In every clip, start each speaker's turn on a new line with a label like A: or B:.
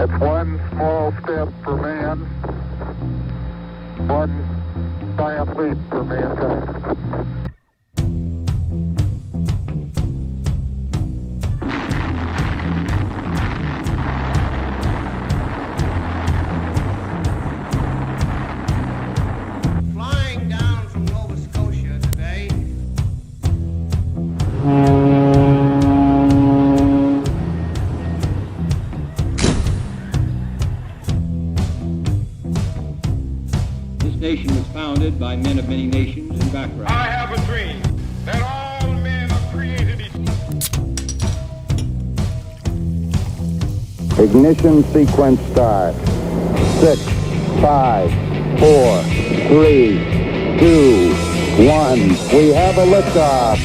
A: It's one small step for man, one giant leap for mankind.
B: Flying down from Nova Scotia today.
C: This nation was founded by men of many nations and backgrounds.
D: I have a dream that all men are created equal.
E: Ignition sequence start. 6, 5, 4, 3, 2, 1. We have a liftoff.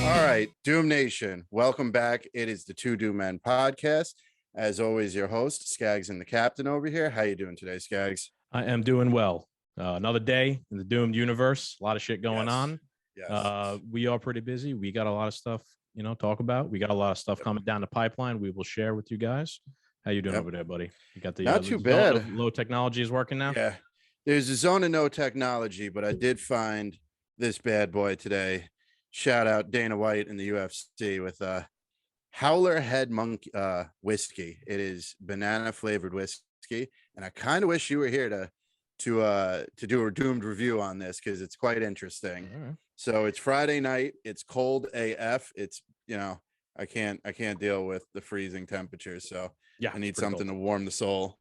F: All right, Doom Nation, welcome back. It is the Two Doom Men podcast. As always, your host, Scagz, and the captain over here. How you doing today, Scagz?
G: I am doing well. Another day in the doomed universe. A lot of shit going on.
F: Yes.
G: We are pretty busy. We got a lot of stuff, talk about. We got a lot of stuff coming down the pipeline. We will share with you guys. How you doing over there, buddy? You got the
F: Not too bad.
G: Low technology is working now.
F: Yeah, there's a zone of no technology, but I did find this bad boy today. Shout out Dana White in the UFC with Howler Head Monkey whiskey. It is banana flavored whiskey, and I kind of wish you were here to do a doomed review on this because it's quite interesting.
G: Right.
F: So it's Friday night. It's cold AF. It's I can't deal with the freezing temperatures. So
G: Yeah,
F: I need
G: pretty
F: something
G: cold.
F: to warm the soul.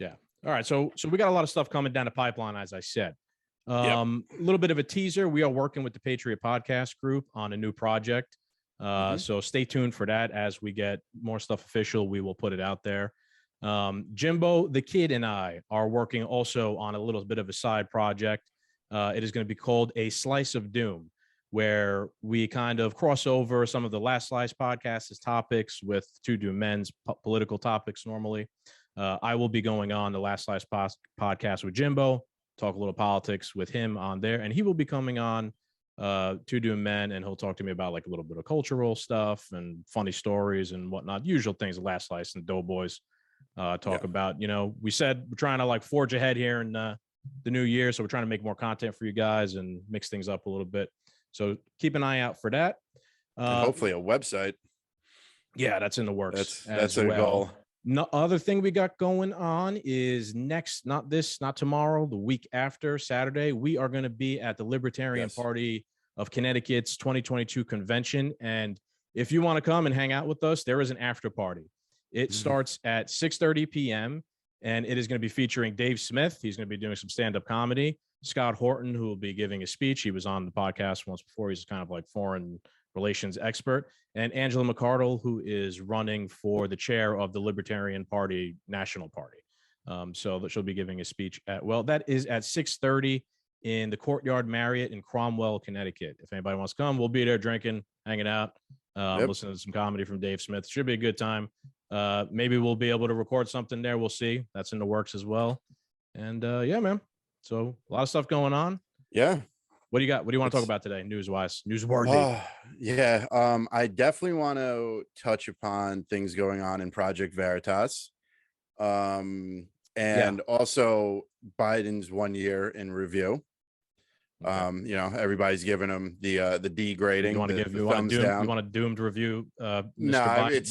G: Yeah. All right. So we got a lot of stuff coming down the pipeline, as I said. A little bit of a teaser. We are working with the Patriot Podcast Group on a new project. So stay tuned for that. As we get more stuff official, we will put it out there. Jimbo, the kid, and I are working also on a little bit of a side project. It is going to be called A Slice of Doom, where we kind of cross over some of the Last Slice podcast's topics with Two Doom Men's political topics normally. I will be going on the Last Slice podcast with Jimbo, talk a little politics with him on there, and he will be coming on Two Doom Men, and he'll talk to me about like a little bit of cultural stuff and funny stories and whatnot, usual things the Last Slice and Doughboys talk about. We said we're trying to like forge ahead here in the new year, so we're trying to make more content for you guys and mix things up a little bit. So keep an eye out for that.
F: And hopefully a website.
G: Yeah, that's in the works.
F: That's a goal.
G: No other thing we got going on is not tomorrow, the week after, Saturday, we are going to be at the Libertarian Party of Connecticut's 2022 convention. And if you want to come and hang out with us, there is an after party. It starts at 6:30 p.m. and it is going to be featuring Dave Smith. He's going to be doing some stand-up comedy. Scott Horton, who will be giving a speech. He was on the podcast once before. He's kind of like foreign relations expert. And Angela McArdle, who is running for the chair of the Libertarian Party National Party. So that she'll be giving a speech that is at 6:30 in the Courtyard Marriott in Cromwell, Connecticut. If anybody wants to come, we'll be there drinking, hanging out, listening to some comedy from Dave Smith. Should be a good time. Maybe we'll be able to record something there. We'll see. That's in the works as well. And yeah, man. So a lot of stuff going on.
F: Yeah.
G: What do you got? What do you want to talk about today? Newsworthy.
F: I definitely want to touch upon things going on in Project Veritas. And also Biden's 1 year in review.
G: Okay.
F: Everybody's giving him the D grading.
G: You want a doomed review, Mr.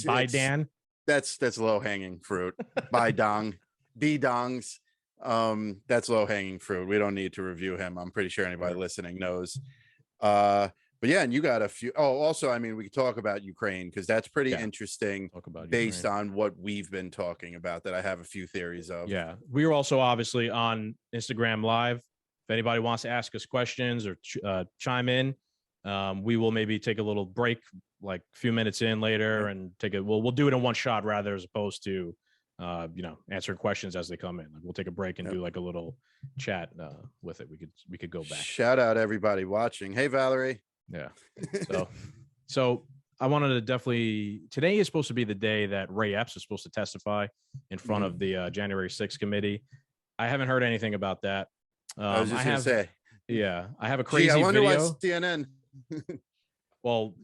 G: Biden?
F: That's low hanging fruit. Bidong, D dongs. That's low hanging fruit. We don't need to review him. I'm pretty sure anybody listening knows. But yeah, and you got a few. Oh, also, I mean, we could talk about Ukraine because that's pretty interesting based on what we've been talking about. That I have a few theories of.
G: Yeah, we are also obviously on Instagram Live. If anybody wants to ask us questions or chime in, we will maybe take a little break, like a few minutes in later, and we'll do it in one shot rather as opposed to answering questions as they come in. We'll take a break and do like a little chat with it. We could go back.
F: Shout out everybody watching. Hey, Valerie.
G: Yeah. So I wanted to definitely, today is supposed to be the day that Ray Epps is supposed to testify in front of the January 6th committee. I haven't heard anything about that.
F: I was just going to say.
G: Yeah. I have a crazy
F: I wonder
G: video.
F: why CNN.
G: Well,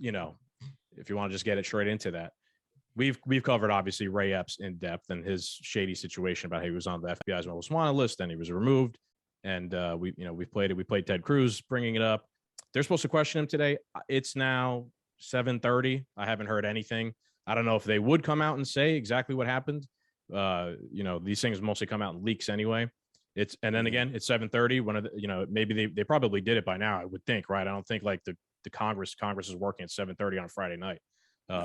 G: if you want to just get it straight into that, we've covered obviously Ray Epps in depth and his shady situation about how he was on the FBI's most wanted list, and he was removed. And we played it. We played Ted Cruz bringing it up. They're supposed to question him today. It's now 7:30. I haven't heard anything. I don't know if they would come out and say exactly what happened. These things mostly come out in leaks anyway. And then again, it's 7:30. One of the, maybe they probably did it by now, I would think, right? I don't think like the Congress is working at 7:30 on Friday night,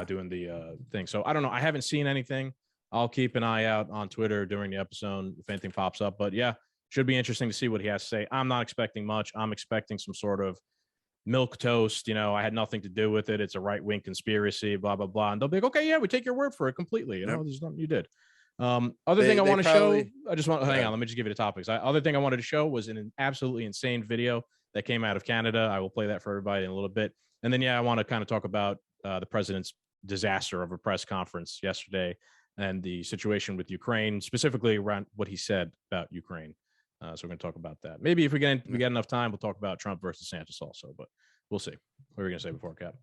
G: doing the thing. So I don't know. I haven't seen anything. I'll keep an eye out on Twitter during the episode if anything pops up. But yeah, should be interesting to see what he has to say. I'm not expecting much. I'm expecting some sort of milk toast. I had nothing to do with it. It's a right-wing conspiracy, blah, blah, blah. And they'll be like, okay, yeah, we take your word for it completely. There's nothing you did. Other thing I want to show, I just want, hang on, let me just give you the topics. Other thing I wanted to show was an absolutely insane video that came out of Canada. I will play that for everybody in a little bit. And then, I want to kind of talk about the president's disaster of a press conference yesterday and the situation with Ukraine, specifically around what he said about Ukraine. So we're going to talk about that. Maybe if we get enough time, we'll talk about Trump versus Santos also, but we'll see. What were you going to say before, Cap?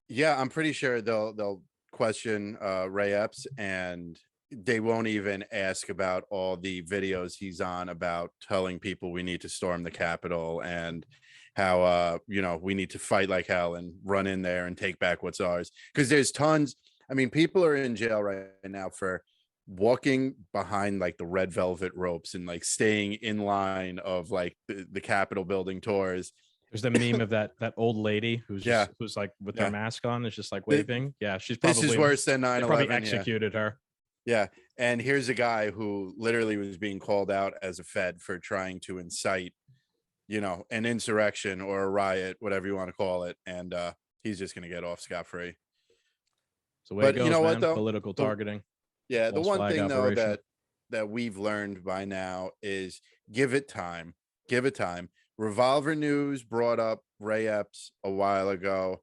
F: Yeah, I'm pretty sure they'll question Ray Epps, and they won't even ask about all the videos he's on about telling people we need to storm the Capitol and how we need to fight like hell and run in there and take back what's ours, because there's tons. I mean, people are in jail right now for walking behind like the red velvet ropes and like staying in line of like the Capitol building tours.
G: There's the meme of that old lady who's like with her mask on, is just like waving. She's probably,
F: this is worse than 9/11.
G: Probably executed her.
F: Yeah, and here's a guy who literally was being called out as a Fed for trying to incite, an insurrection or a riot, whatever you want to call it, and he's just going to get off scot-free.
G: So way it goes, what though? Political targeting.
F: Yeah, the one thing operation, though that we've learned by now is give it time. Give it time. Revolver News brought up Ray Epps a while ago.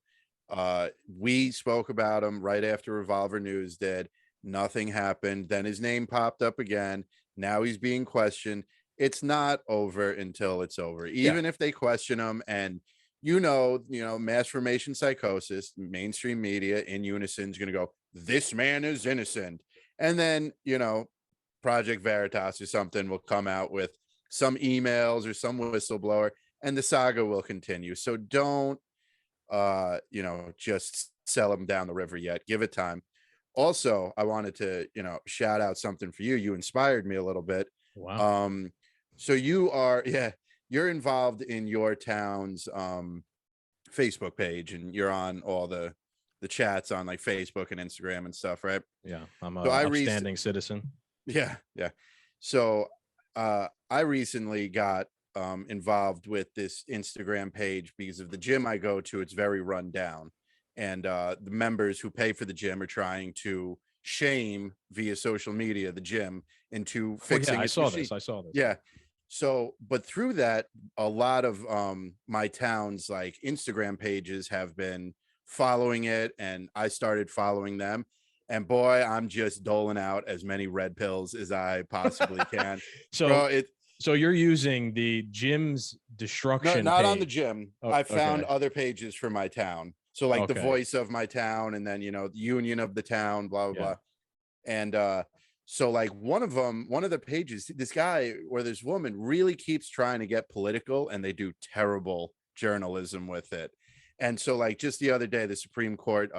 F: We spoke about him right after Revolver News did. Nothing happened. Then his name popped up again. Now he's being questioned. It's not over until it's over. Even if they question him, and mass formation psychosis, mainstream media in unison is going to go, this man is innocent. And then, Project Veritas or something will come out with some emails or some whistleblower, and the saga will continue. So don't, just sell them down the river yet. Give it time. Also, I wanted to, shout out something for you. You inspired me a little bit.
G: Wow.
F: So you're involved in your town's Facebook page, and you're on all the chats on like Facebook and Instagram and stuff, right?
G: Yeah, I'm an upstanding citizen.
F: Yeah. So I recently got involved with this Instagram page because of the gym I go to. It's very run down, and the members who pay for the gym are trying to shame via social media the gym into fixing.
G: I saw this.
F: Yeah. So, but through that, a lot of my town's like Instagram pages have been following it, and I started following them. And boy, I'm just doling out as many red pills as I possibly can.
G: So you're using the gym's destruction.
F: No, not
G: page.
F: on the gym. I found other pages for my town. So like the voice of my town, and then the union of the town, blah blah blah. And so like one of the pages, this guy or this woman really keeps trying to get political, and they do terrible journalism with it. And so like just the other day, the Supreme Court,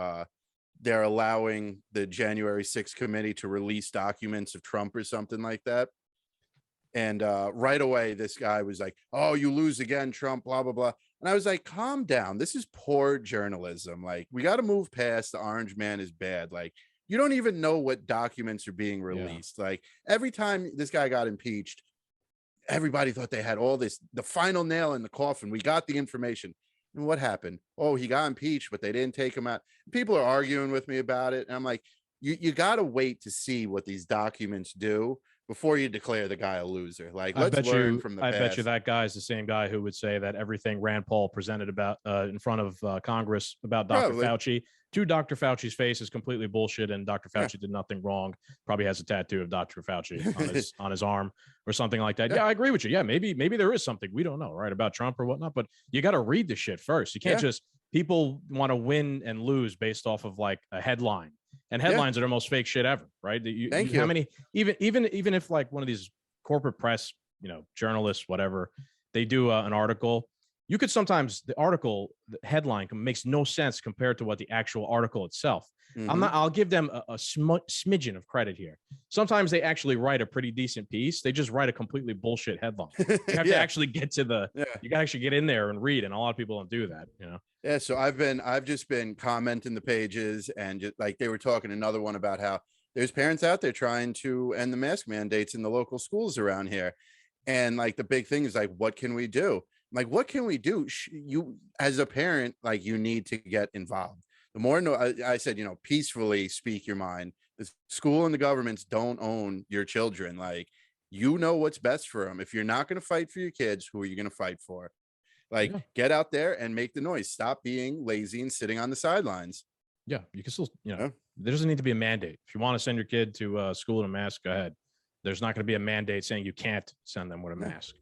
F: they're allowing the January 6th committee to release documents of Trump or something like that. And right away, this guy was like, oh, you lose again, Trump, blah, blah, blah. And I was like, calm down. This is poor journalism. Like, we got to move past the orange man is bad. Like, you don't even know what documents are being released. Yeah. Like, every time this guy got impeached, everybody thought they had all this, the final nail in the coffin. We got the information. And what happened? Oh, he got impeached, but they didn't take him out. People are arguing with me about it. And I'm like, you got to wait to see what these documents do before you declare the guy a loser. Like, let's learn from the past.
G: I bet you that guy is the same guy who would say that everything Rand Paul presented about in front of Congress about Dr. Fauci to Dr. Fauci's face is completely bullshit, and Dr. Fauci did nothing wrong. Probably has a tattoo of Dr. Fauci on his arm or something like that. Yeah, I agree with you. Yeah, maybe there is something we don't know, right, about Trump or whatnot, but you got to read the shit first. You can't just people want to win and lose based off of like a headline, and headlines are the most fake shit ever, right?
F: Thank you.
G: How many, even if like one of these corporate press, journalists, whatever, they do an article, you could sometimes, the headline makes no sense compared to what the actual article itself. I'll give them a smidgen of credit here. Sometimes they actually write a pretty decent piece. They just write a completely bullshit headline. You have to actually get to you can actually get in there and read. And a lot of people don't do that,
F: Yeah. So I've just been commenting the pages, and just like they were talking another one about how there's parents out there trying to end the mask mandates in the local schools around here. And like the big thing is like, what can we do? Like, what can we do? You as a parent, like you need to get involved. The more I said, peacefully speak your mind. The school and the governments don't own your children. Like, what's best for them. If you're not going to fight for your kids, who are you going to fight for? Like, get out there and make the noise. Stop being lazy and sitting on the sidelines.
G: Yeah, you can still, there doesn't need to be a mandate. If you want to send your kid to school in a mask, go ahead. There's not going to be a mandate saying you can't send them with a mask.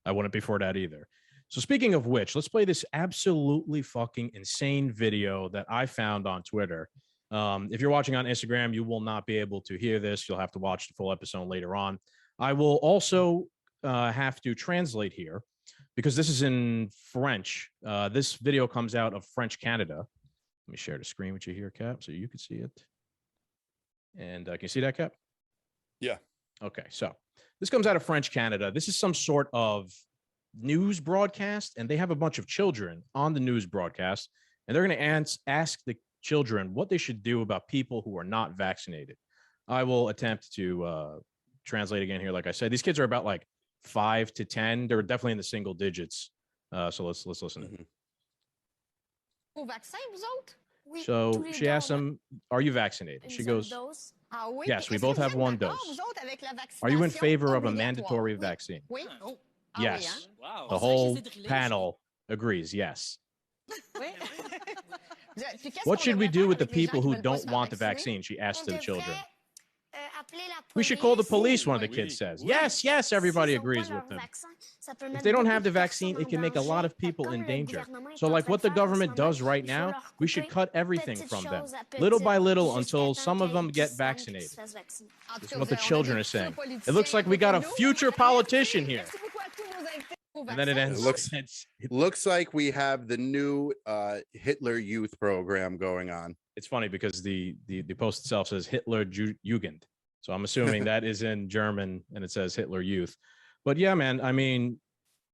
G: I wouldn't be for that either. So speaking of which, let's play this absolutely fucking insane video that I found on Twitter. If you're watching on Instagram, you will not be able to hear this. You'll have to watch the full episode later on. I will also have to translate here because this is in French. This video comes out of French Canada. Let me share the screen with you here, Cap, so you can see it. And can you see that, Cap?
F: Yeah.
G: Okay, so this comes out of French Canada. This is some sort of news broadcast, and they have a bunch of children on the news broadcast, and they're going to ask the children what they should do about people who are not vaccinated. I will attempt to translate again here. Like I said, these kids are about like 5 to 10. They're definitely in the single digits. So let's listen to it. So she asks them, "Are you vaccinated?" She goes, "Yes, we both have one dose. Are you in favor of a mandatory vaccine?" Yes.
H: Wow.
G: The whole panel agrees. Yes. What should we do with the people who don't want the vaccine? She asked the children. We should call the police, one of the kids says. Yes, everybody agrees with them. If they don't have the vaccine, it can make a lot of people in danger. So like what the government does right now, we should cut everything from them, little by little, until some of them get vaccinated. This is what the children are saying. It looks like we got a future politician here. And then it ends.
F: It looks like we have the new Hitler Youth program going on.
G: It's funny because the post itself says Hitler Jugend. So I'm assuming that is in German and it says Hitler Youth. But yeah, man, I mean,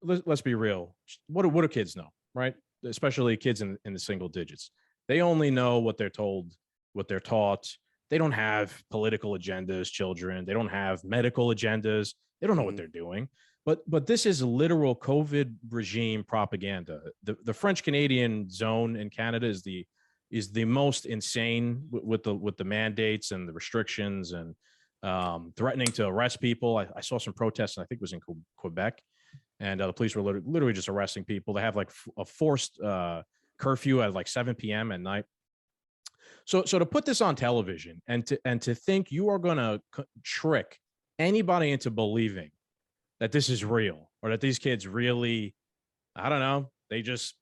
G: let's be real. What do kids know, right? Especially kids in the single digits. They only know what they're told, what they're taught. They don't have political agendas, children. They don't have medical agendas. They don't know what they're doing. But this is literal COVID regime propaganda. The French Canadian zone in Canada is the most insane with the mandates and the restrictions and threatening to arrest people. I saw some protests, and I think it was in Quebec, and the police were literally just arresting people. They have like a forced curfew at like 7 p.m. at night. So to put this on television and to think you are going to trick anybody into believing that this is real or that these kids really, I don't know, they just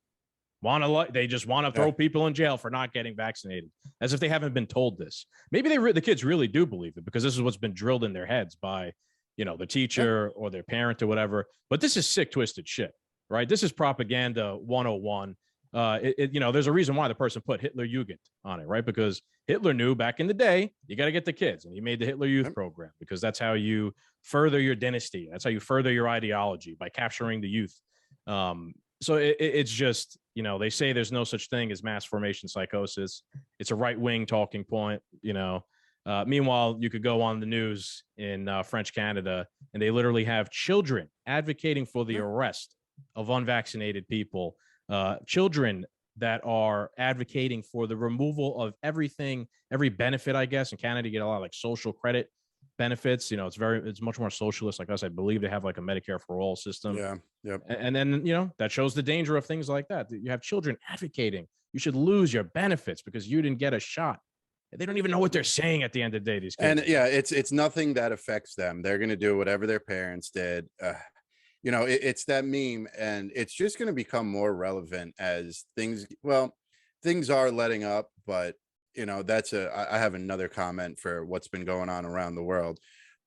G: want to throw people in jail for not getting vaccinated, as if they haven't been told this. Maybe the kids really do believe it because this is what's been drilled in their heads by, the teacher or their parent or whatever. But this is sick, twisted shit, right? This is propaganda 101. There's a reason why the person put Hitler Jugend on it, right? Because Hitler knew back in the day, you got to get the kids, and he made the Hitler Youth program because that's how you further your dynasty. That's how you further your ideology, by capturing the youth. So it's just, they say there's no such thing as mass formation psychosis. It's a right-wing talking point, Meanwhile, you could go on the news in French Canada, and they literally have children advocating for the arrest of unvaccinated people, children that are advocating for the removal of everything, every benefit, I guess. In Canada, you get a lot of like social credit benefits. It's much more socialist. Like us, I believe they have like a Medicare for all system.
F: Yeah. Yep.
G: And then, that shows the danger of things like that. You have children advocating you should lose your benefits because you didn't get a shot. They don't even know what they're saying at the end of the day, these kids.
F: And yeah, it's nothing that affects them. They're going to do whatever their parents did. It's that meme, and it's just going to become more relevant as things. Well, things are letting up, but that's I have another comment for what's been going on around the world.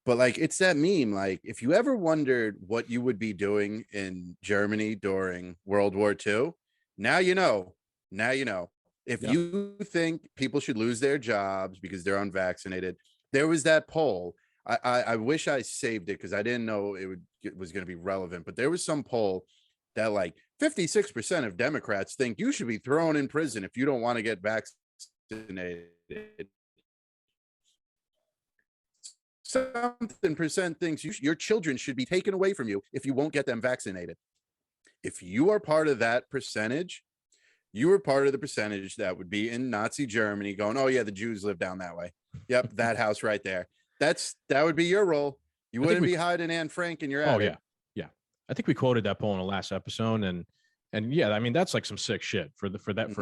F: But like, it's that meme, like, if you ever wondered what you would be doing in Germany during World War II, now you know. If you think people should lose their jobs because they're unvaccinated, there was that poll. I wish I saved it because I didn't know it was going to be relevant, but there was some poll that like 56% of Democrats think you should be thrown in prison if you don't want to get vaccinated. Something percent thinks your children should be taken away from you if you won't get them vaccinated. If you are part of that percentage, you are part of the percentage that would be in Nazi Germany going, oh yeah, the Jews live down that way. Yep, that house right there. That would be your role. You wouldn't be hiding Anne Frank in your attic.
G: Oh yeah. I think we quoted that poll in the last episode, and yeah, I mean, that's like some sick shit for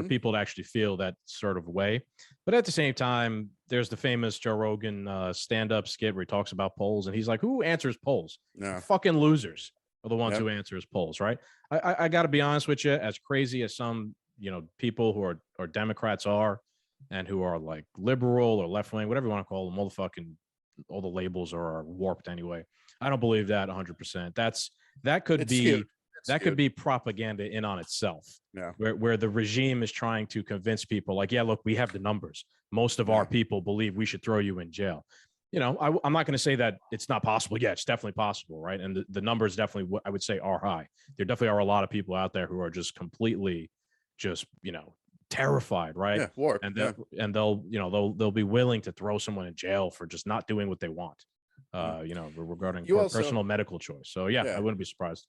G: people to actually feel that sort of way. But at the same time, there's the famous Joe Rogan stand-up skit where he talks about polls, and he's like, who answers polls?
F: No.
G: Fucking losers are the ones who answers polls, right? I got to be honest with you, as crazy as some people who are Democrats are, and who are like liberal or left-wing, whatever you want to call them, all the labels are warped anyway. I don't believe that 100%. That could be propaganda in on itself.
F: Yeah.
G: Where the regime is trying to convince people like, yeah, look, we have the numbers. Most of our people believe we should throw you in jail. I'm not going to say that it's not possible. Yeah, it's definitely possible, right? And the numbers definitely, I would say, are high. There definitely are a lot of people out there who are just completely terrified, right?
F: Yeah, warped.
G: And they'll be willing to throw someone in jail for just not doing what they want. Regarding personal medical choice. So yeah, I wouldn't be surprised.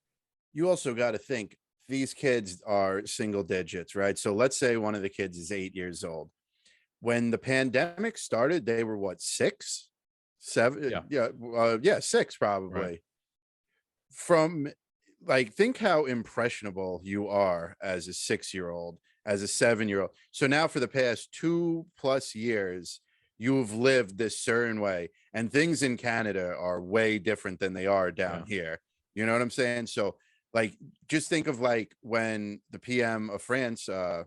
F: You also got to think these kids are single digits, right? So let's say one of the kids is 8 years old. When the pandemic started, they were what, 6, 7? Yeah, 6 probably.
G: Right.
F: From like, think how impressionable you are as a 6-year-old, as a 7-year-old. So now for the past 2+ years, you've lived this certain way, and things in Canada are way different than they are down here. You know what I'm saying? So like, just think of like when the PM of France,
G: Macron,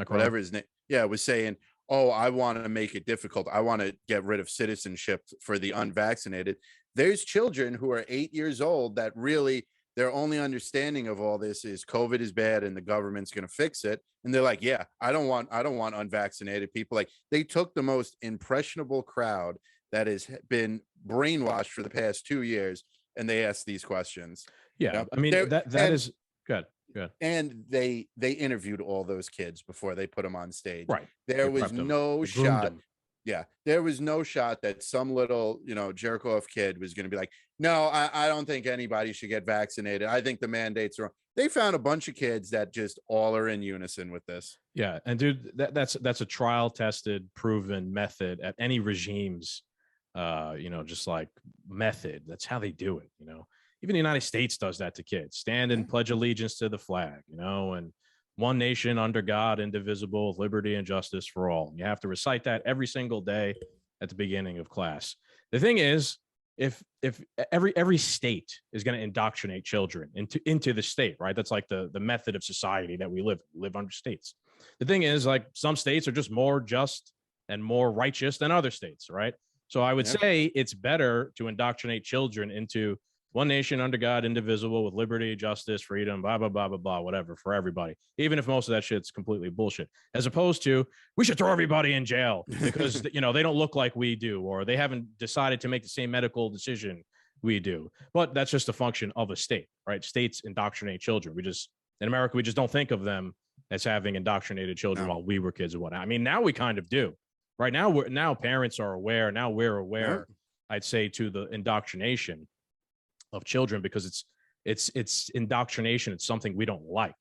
F: whatever his name, was saying, oh, I want to make it difficult. I want to get rid of citizenship for the unvaccinated. There's children who are 8 years old that really, their only understanding of all this is COVID is bad and the government's going to fix it. And they're like, yeah, I don't want unvaccinated people. Like, they took the most impressionable crowd that has been brainwashed for the past 2 years, and they asked these questions.
G: Yeah. I mean, that is good. Good.
F: And they interviewed all those kids before they put them on stage.
G: Right.
F: There was no shot. Yeah, there was no shot that some little, jerk off kid was going to be like, no, I don't think anybody should get vaccinated. I think the mandates are wrong. They found a bunch of kids that just all are in unison with this.
G: Yeah. And dude, that's a trial tested, proven method at any regime's, just like method. That's how they do it. Even the United States does that to kids. Stand and pledge allegiance to the flag, and one nation under God, indivisible, with liberty and justice for all. You have to recite that every single day at the beginning of class. The thing is, if every state is going to indoctrinate children into the state, right? That's like the method of society that we live under states. The thing is, like, some states are just more just and more righteous than other states, right? So I would say it's better to indoctrinate children into one nation under God, indivisible, with liberty, justice, freedom, blah, blah, blah, blah, blah, whatever, for everybody, even if most of that shit's completely bullshit, as opposed to, we should throw everybody in jail because, they don't look like we do, or they haven't decided to make the same medical decision we do. But that's just a function of a state, right? States indoctrinate children. In America, we just don't think of them as having indoctrinated children while we were kids and whatnot. I mean, now we kind of do. Right now, parents are aware. Now we're aware, I'd say, to the indoctrination of children, because it's indoctrination. It's something we don't like,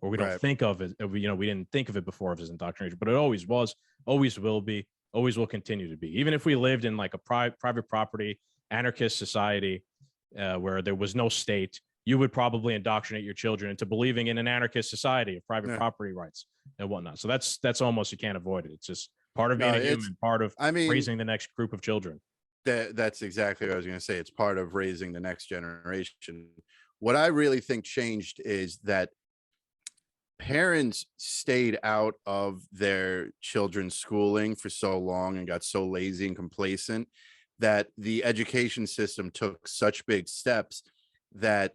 G: or we don't think of it. We didn't think of it before as indoctrination, but it always was, always will be, always will continue to be. Even if we lived in like a private property, anarchist society where there was no state, you would probably indoctrinate your children into believing in an anarchist society of private property rights and whatnot. So that's almost, you can't avoid it. It's just part of being a human, part of raising the next group of children.
F: That's exactly what I was going to say. It's part of raising the next generation. What I really think changed is that parents stayed out of their children's schooling for so long and got so lazy and complacent that the education system took such big steps that,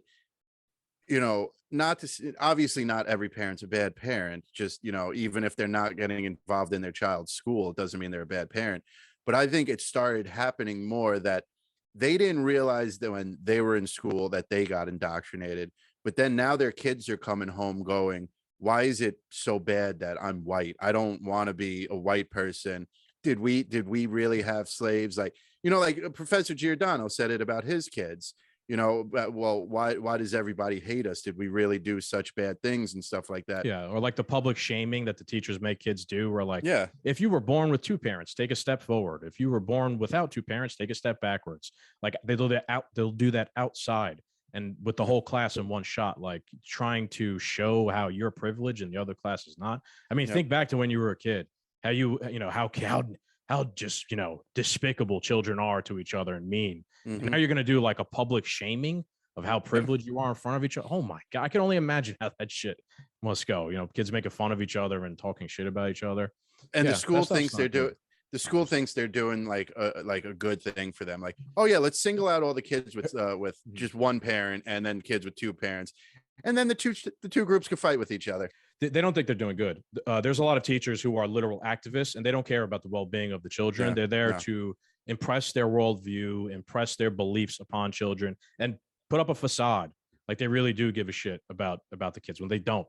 F: obviously not every parent's a bad parent, just, even if they're not getting involved in their child's school, it doesn't mean they're a bad parent. But I think it started happening more that they didn't realize that when they were in school that they got indoctrinated, but then now their kids are coming home going, why is it so bad that I'm white? I don't want to be a white person. Did we really have slaves? Like Professor Giordano said it about his kids. Well, why does everybody hate us? Did we really do such bad things and stuff like that?
G: Yeah, or like the public shaming that the teachers make kids do, where like,
F: yeah,
G: if you were born with two parents, take a step forward. If you were born without two parents, take a step backwards. Like they'll do that outside and with the whole class in one shot, like trying to show how you're privileged and the other class is not. I mean, think back to when you were a kid, how how just, despicable children are to each other and mean.
F: Mm-hmm.
G: And now you're going to do like a public shaming of how privileged you are in front of each other. Oh my God. I can only imagine how that shit must go. Kids making fun of each other and talking shit about each other.
F: And the school thinks they're doing like a good thing for them. Like, oh yeah, let's single out all the kids with just one parent and then kids with two parents. And then the two groups can fight with each other.
G: They don't think they're doing good. There's a lot of teachers who are literal activists and they don't care about the well-being of the children. Yeah, they're there to impress their worldview, impress their beliefs upon children, and put up a facade. Like they really do give a shit about the kids when they don't.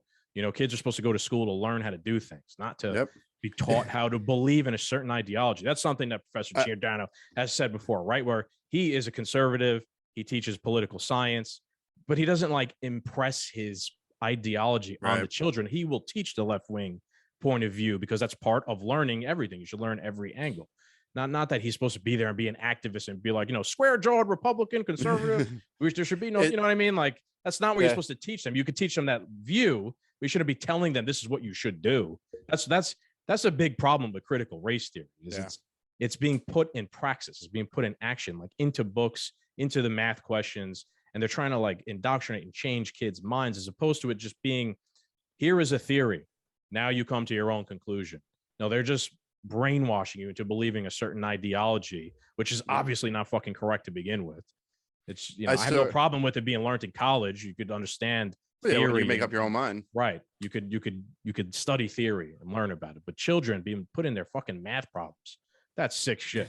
G: Kids are supposed to go to school to learn how to do things, not to be taught how to believe in a certain ideology. That's something that Professor Giordano has said before, right? Where he is a conservative, he teaches political science, but he doesn't like impress his ideology on the children. He will teach the left-wing point of view because that's part of learning everything. You should learn every angle. Not that he's supposed to be there and be an activist and be like, square-jawed Republican, conservative, which there should be no, you know what I mean? Like, that's not what you're supposed to teach them. You could teach them that view. We shouldn't be telling them this is what you should do. That's a big problem with critical race theory. It's being put in praxis. It's being put in action, like into books, into the math questions. And they're trying to like indoctrinate and change kids' minds as opposed to it just being, here is a theory. Now you come to your own conclusion. No, they're just brainwashing you into believing a certain ideology, which is obviously not fucking correct to begin with. It's, I have no problem with it being learned in college. You could understand theory.
F: When you make up your own mind.
G: Right. You could study theory and learn about it. But children being put in their fucking math problems, that's sick shit.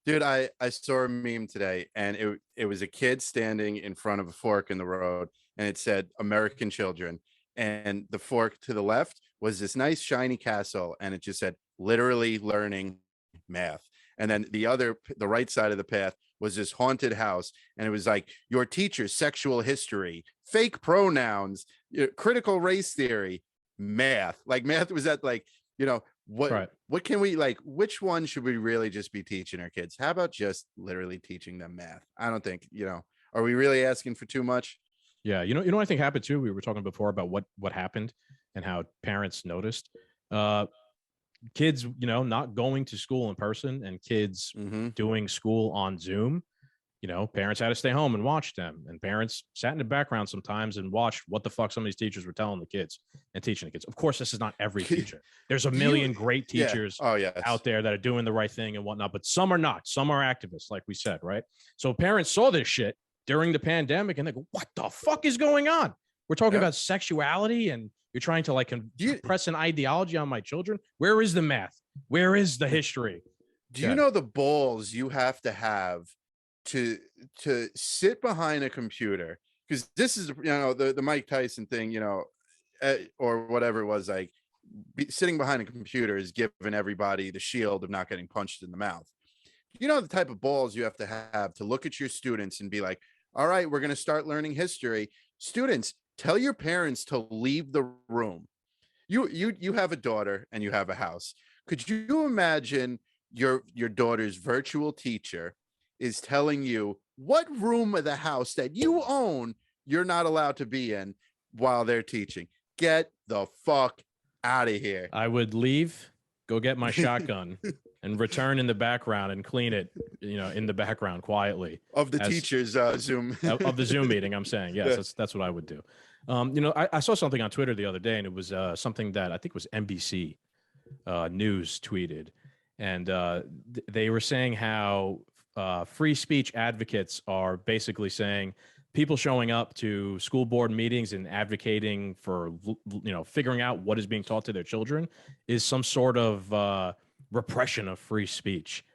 F: Dude, I saw a meme today and it was a kid standing in front of a fork in the road and it said American children. And the fork to the left was this nice shiny castle and it just said literally learning math. And then the right side of the path was this haunted house. And it was like your teacher's sexual history, fake pronouns, critical race theory, math. Like math was at like, what can we like, which one should we really just be teaching our kids? How about just literally teaching them math? I don't think, are we really asking for too much?
G: Yeah. You know what I think happened too? We were talking before about what happened and how parents noticed kids, not going to school in person and kids doing school on Zoom. Parents had to stay home and watch them, and parents sat in the background sometimes and watched what the fuck some of these teachers were telling the kids and teaching the kids. Of course, this is not every teacher. There's a million great teachers out there that are doing the right thing and whatnot, but some are not. Some are activists, like we said, right? So parents saw this shit during the pandemic and they go, what the fuck is going on? We're talking about sexuality and you're trying to like press an ideology on my children. Where is the math? Where is the history?
F: Do you know the balls you have to sit behind a computer? Because this is, the Mike Tyson thing, or whatever it was, like sitting behind a computer is giving everybody the shield of not getting punched in the mouth. The type of balls you have to look at your students and be like, all right, we're going to start learning history. Students, tell your parents to leave the room. You have a daughter and you have a house. Could you imagine your daughter's virtual teacher is telling you what room of the house that you own you're not allowed to be in while they're teaching? Get the fuck out of here.
G: I would leave, go get my shotgun and return in the background and clean it, in the background quietly.
F: Of the teacher's Zoom.
G: Of the Zoom meeting, I'm saying. Yes, that's what I would do. I saw something on Twitter the other day, and it was something that I think was NBC News tweeted, and they were saying how free speech advocates are basically saying people showing up to school board meetings and advocating for, figuring out what is being taught to their children is some sort of repression of free speech.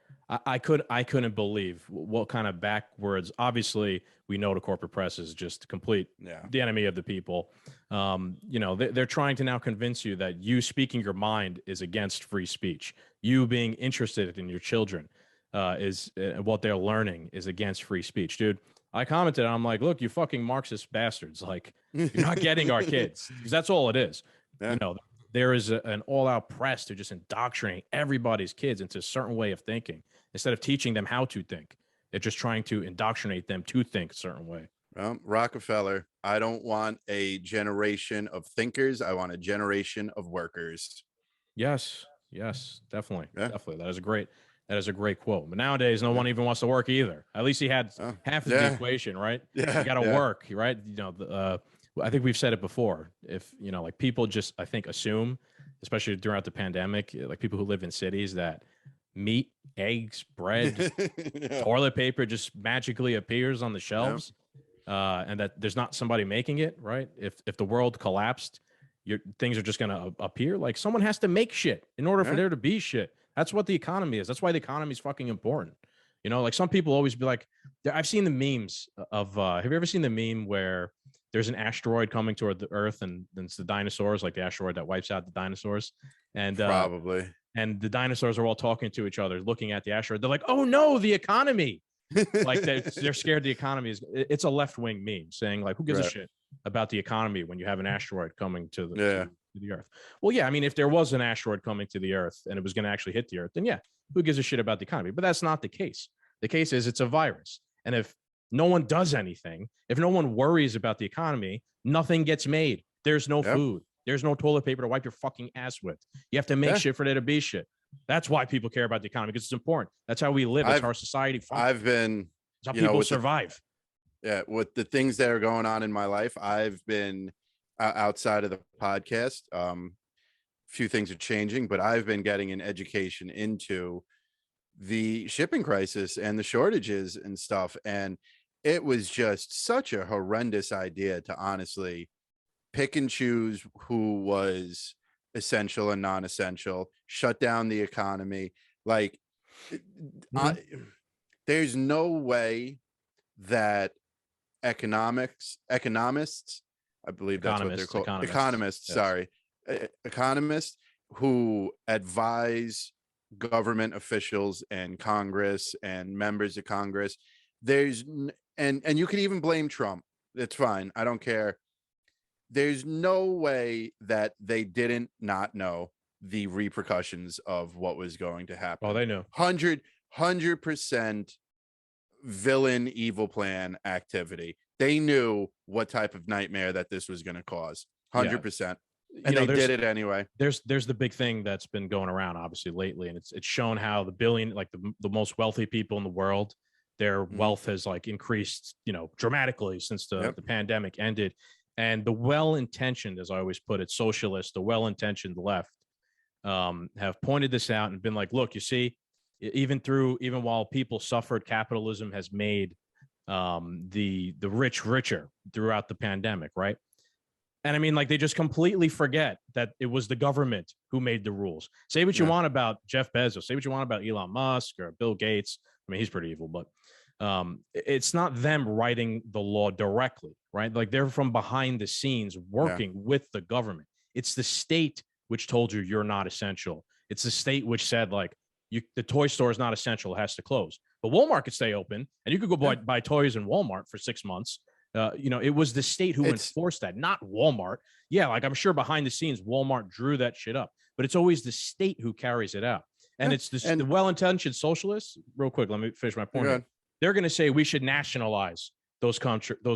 G: I couldn't believe what kind of backwards. Obviously, we know the corporate press is just the enemy of the people. They're trying to now convince you that you speaking your mind is against free speech. You being interested in your children is what they're learning is against free speech, dude. I commented, I'm like, look, you fucking Marxist bastards. Like, you're not getting our kids, because that's all it is. Yeah. There is an all-out press to just indoctrinate everybody's kids into a certain way of thinking instead of teaching them how to think. They're just trying to indoctrinate them to think a certain way.
F: Well, Rockefeller, I don't want a generation of thinkers. I want a generation of workers.
G: Yes, definitely. Yeah. Definitely. That is a great quote. But nowadays, no one even wants to work either. At least he had half of the equation, right? Yeah, you got to work, right? I think we've said it before. If, like people just, I think, assume, especially throughout the pandemic, like people who live in cities, that meat, eggs, bread, toilet paper just magically appears on the shelves, and that there's not somebody making it, right? If the world collapsed, things are just going to appear. Like someone has to make shit in order for there to be shit. That's what the economy is. That's why the economy is fucking important. Like some people always be like, I've seen the memes of, have you ever seen the meme where there's an asteroid coming toward the Earth and it's the dinosaurs, like the asteroid that wipes out the dinosaurs? And
F: probably.
G: And the dinosaurs are all talking to each other, looking at the asteroid. They're like, oh no, the economy. Like they're scared the economy is. It's a left-wing meme saying like, who gives a shit about the economy when you have an asteroid coming to the Earth? Well, yeah, I mean, if there was an asteroid coming to the Earth and it was going to actually hit the Earth, then yeah, who gives a shit about the economy? But that's not the case. The case is it's a virus. And if no one does anything, if no one worries about the economy, nothing gets made. There's no food. There's no toilet paper to wipe your fucking ass with. You have to make shit for there to be shit. That's why people care about the economy, because it's important. That's how we live. That's how our society functions. That's how people survive.
F: With the things that are going on in my life, I've been outside of the podcast. Few things are changing, but I've been getting an education into the shipping crisis and the shortages and stuff. And it was just such a horrendous idea to honestly pick and choose who was essential and non-essential, shut down the economy. Like, there's no way that economists, I believe that's what they're called. Economists, sorry. Economists who advise government officials and Congress and members of Congress. And you can even blame Trump. It's fine. I don't care. There's no way that they didn't not know the repercussions of what was going to happen.
G: Oh, they know.
F: 100% villain evil plan activity. They knew what type of nightmare that this was going to cause. 100%. And they did it anyway.
G: There's the big thing that's been going around obviously lately, and it's shown how the most wealthy people in the world, their wealth has like increased, dramatically since the pandemic ended. And the well-intentioned, as I always put it, socialists, the well-intentioned left, have pointed this out and been like, look, you see, even while people suffered, capitalism has made the rich richer throughout the pandemic, right? And I mean, like, they just completely forget that it was the government who made the rules. Say what you want about Jeff Bezos, say what you want about Elon Musk or Bill Gates. I mean, he's pretty evil, but it's not them writing the law directly, right? Like, they're from behind the scenes working with the government. It's the state which told you you're not essential. It's the state which said, like, the toy store is not essential, it has to close. But Walmart could stay open, and you could go buy toys in Walmart for 6 months. It was the state who enforced that, not Walmart. Yeah, like, I'm sure behind the scenes, Walmart drew that shit up, but it's always the state who carries it out. And it's the well-intentioned socialists. Real quick, let me finish my point here. They're going to say we should nationalize those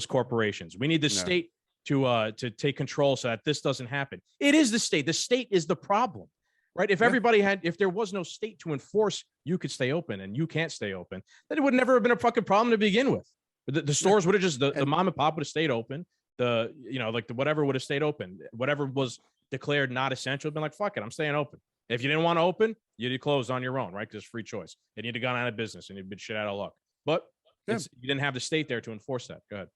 G: corporations. We need the state to take control so that this doesn't happen. It is the state. The state is the problem, right? If if there was no state to enforce, you could stay open and you can't stay open, then it would never have been a fucking problem to begin with. The stores would have just, the mom and pop would have stayed open. like whatever would have stayed open, whatever was declared not essential, been like, fuck it, I'm staying open. If you didn't want to open, you'd close on your own, right? Because it's free choice. And you'd have gone out of business and you'd been shit out of luck. But you didn't have the state there to enforce that. Go ahead.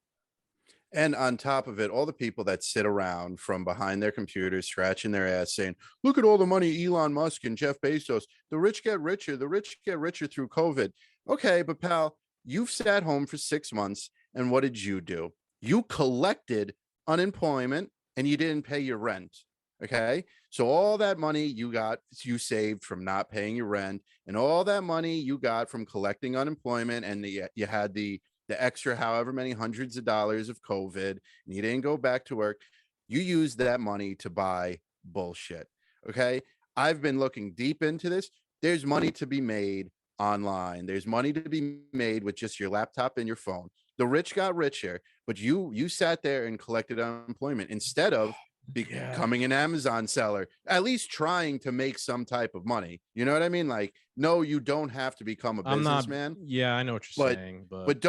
F: And on top of it, all the people that sit around from behind their computers, scratching their ass saying, look at all the money Elon Musk and Jeff Bezos, the rich get richer through COVID. Okay, but pal, you've sat home for 6 months. And what did you do? You collected unemployment and you didn't pay your rent. Okay. So all that money you saved from not paying your rent, and all that money you got from collecting unemployment, and you had the extra however many hundreds of dollars of COVID, and you didn't go back to work. You used that money to buy bullshit. Okay. I've been looking deep into this. There's money to be made online. There's money to be made with just your laptop and your phone. The rich got richer, but you sat there and collected unemployment instead of becoming an Amazon seller, at least trying to make some type of money. You know what I mean? Like, no, you don't have to become a businessman.
G: I know what you're saying, but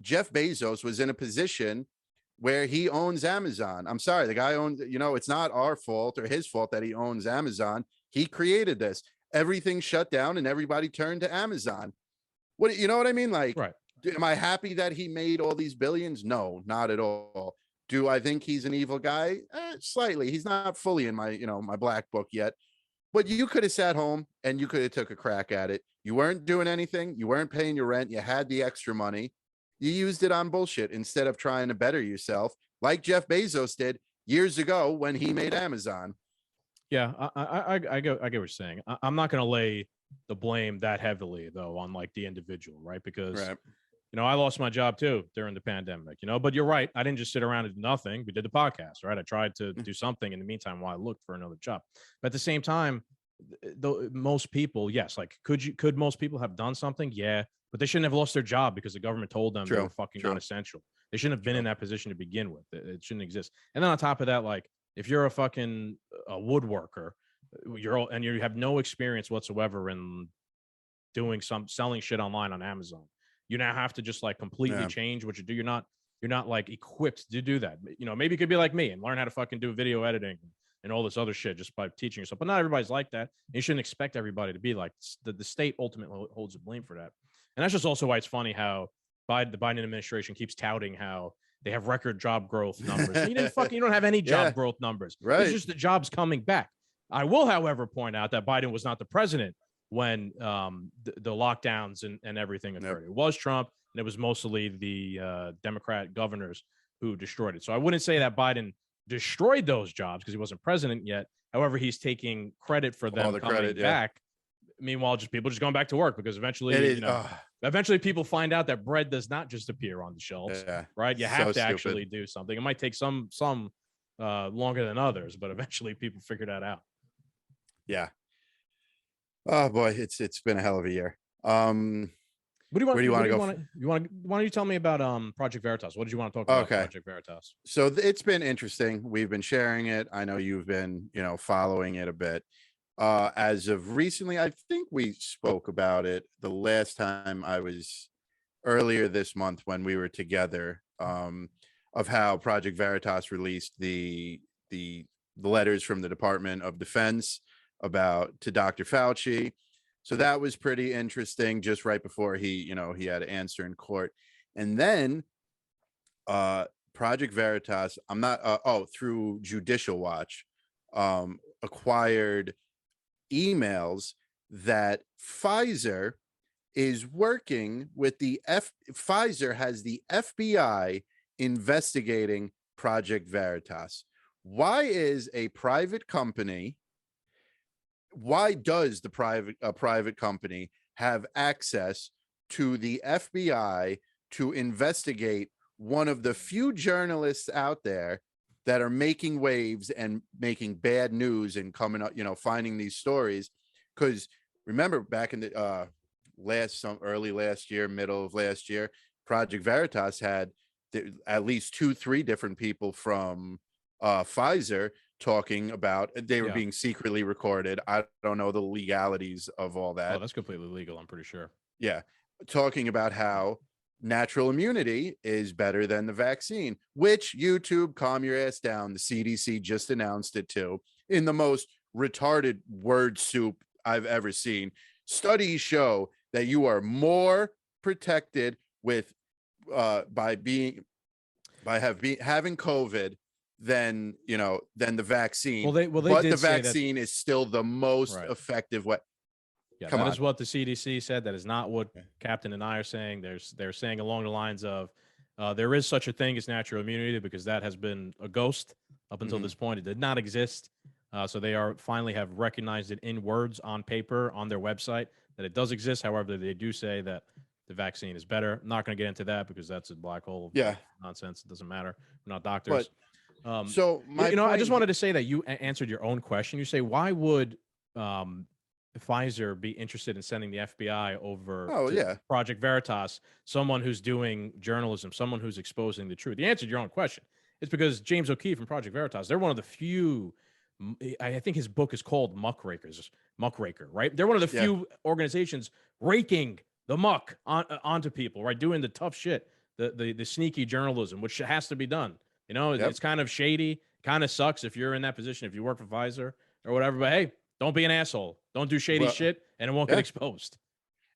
F: Jeff Bezos was in a position where he owns Amazon. I'm sorry, the guy owns, it's not our fault or his fault that he owns Amazon. He created this. Everything shut down and everybody turned to Amazon. You know what I mean? Like,
G: right.
F: Am I happy that he made all these billions? No, not at all. Do I think he's an evil guy? Slightly. He's not fully in my black book yet. But you could have sat home and you could have took a crack at it. You weren't doing anything. You weren't paying your rent. You had the extra money. You used it on bullshit instead of trying to better yourself, like Jeff Bezos did years ago when he made Amazon.
G: Yeah, I get what you're saying. I'm not going to lay the blame that heavily, though, on like the individual, right? Because I lost my job too during the pandemic, but you're right. I didn't just sit around and do nothing. We did the podcast, right? I tried to do something in the meantime while I looked for another job. But at the same time, most people, yes, like could most people have done something? Yeah, but they shouldn't have lost their job because the government told them they were fucking non-essential. They shouldn't have been in that position to begin with. It shouldn't exist. And then on top of that, like if you're a fucking woodworker, you have no experience whatsoever in selling shit online on Amazon. You now have to just like completely change what you do. You're not like equipped to do that. Maybe you could be like me and learn how to fucking do video editing and all this other shit just by teaching yourself. But not everybody's like that. You shouldn't expect everybody to be like the state ultimately holds the blame for that. And that's just also why it's funny how the Biden administration keeps touting how they have record job growth numbers. You don't have any job growth numbers.
F: Right.
G: It's just the jobs coming back. I will, however, point out that Biden was not the president when the lockdowns and everything occurred. It was Trump, and it was mostly the Democrat governors who destroyed it. So I wouldn't say that Biden destroyed those jobs because he wasn't president yet. However, he's taking credit for them coming back. Meanwhile, people just going back to work because eventually, eventually people find out that bread does not just appear on the shelves, right? You have to actually do something. It might take some longer than others, but eventually people figure that out.
F: Yeah. Oh boy, it's been a hell of a year. Where do you want to go?
G: Why don't you tell me about Project Veritas? What did you want to talk about Project Veritas?
F: So it's been interesting. We've been sharing it. I know you've been, following it a bit. As of recently, I think we spoke about it the last time I was earlier this month when we were together, of how Project Veritas released the letters from the Department of Defense to Dr. Fauci. So that was pretty interesting just right before he had to answer in court. And then Project Veritas, through Judicial Watch, acquired emails that Pfizer is working with Pfizer has the FBI investigating Project Veritas. Why does a private company have access to the FBI to investigate one of the few journalists out there that are making waves and making bad news and coming up, finding these stories? Because remember back in the early last year, middle of last year, Project Veritas had at least 2-3 different people from Pfizer talking about they were being secretly recorded. I don't know the legalities of all that.
G: Oh, that's completely legal, I'm pretty sure.
F: Yeah. Talking about how natural immunity is better than the vaccine, which YouTube, calm your ass down. The CDC just announced it too, in the most retarded word soup I've ever seen. Studies show that you are more protected with having COVID than the vaccine.
G: But
F: the vaccine is still the most effective way.
G: Yeah, that is what the CDC said. That is not what Captain and I are saying. They're saying along the lines of there is such a thing as natural immunity, because that has been a ghost up until this point. It did not exist. So they finally have recognized it in words on paper on their website that it does exist. However, they do say that the vaccine is better. I'm not going to get into that because that's a black hole of nonsense. It doesn't matter. We're not doctors.
F: So
G: I just wanted to say that you answered your own question. You say, why would Pfizer be interested in sending the FBI over to Project Veritas, someone who's doing journalism, someone who's exposing the truth? The answer to your own question is because James O'Keefe from Project Veritas, they're one of the few, I think his book is called Muckraker, right? They're one of the few organizations raking the muck onto people, right? Doing the tough shit, the sneaky journalism, which has to be done. It's kind of shady, kind of sucks if you're in that position, if you work for Pfizer or whatever, but hey, don't be an asshole. Don't do shady shit, and it won't get exposed.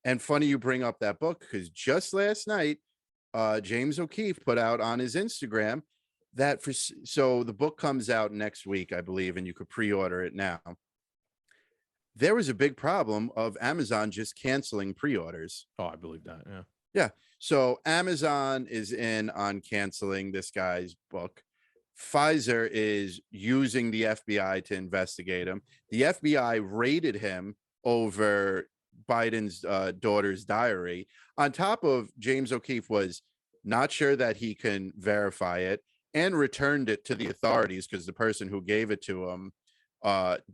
F: And funny you bring up that book, because just last night, James O'Keefe put out on his Instagram that so the book comes out next week, I believe, and you could pre-order it now. There was a big problem of Amazon just canceling pre-orders.
G: Oh, I believe that. Yeah.
F: Yeah. So Amazon is in on canceling this guy's book. Pfizer is using the FBI to investigate him. The FBI raided him over Biden's daughter's diary. On top of James O'Keefe was not sure that he can verify it and returned it to the authorities because the person who gave it to him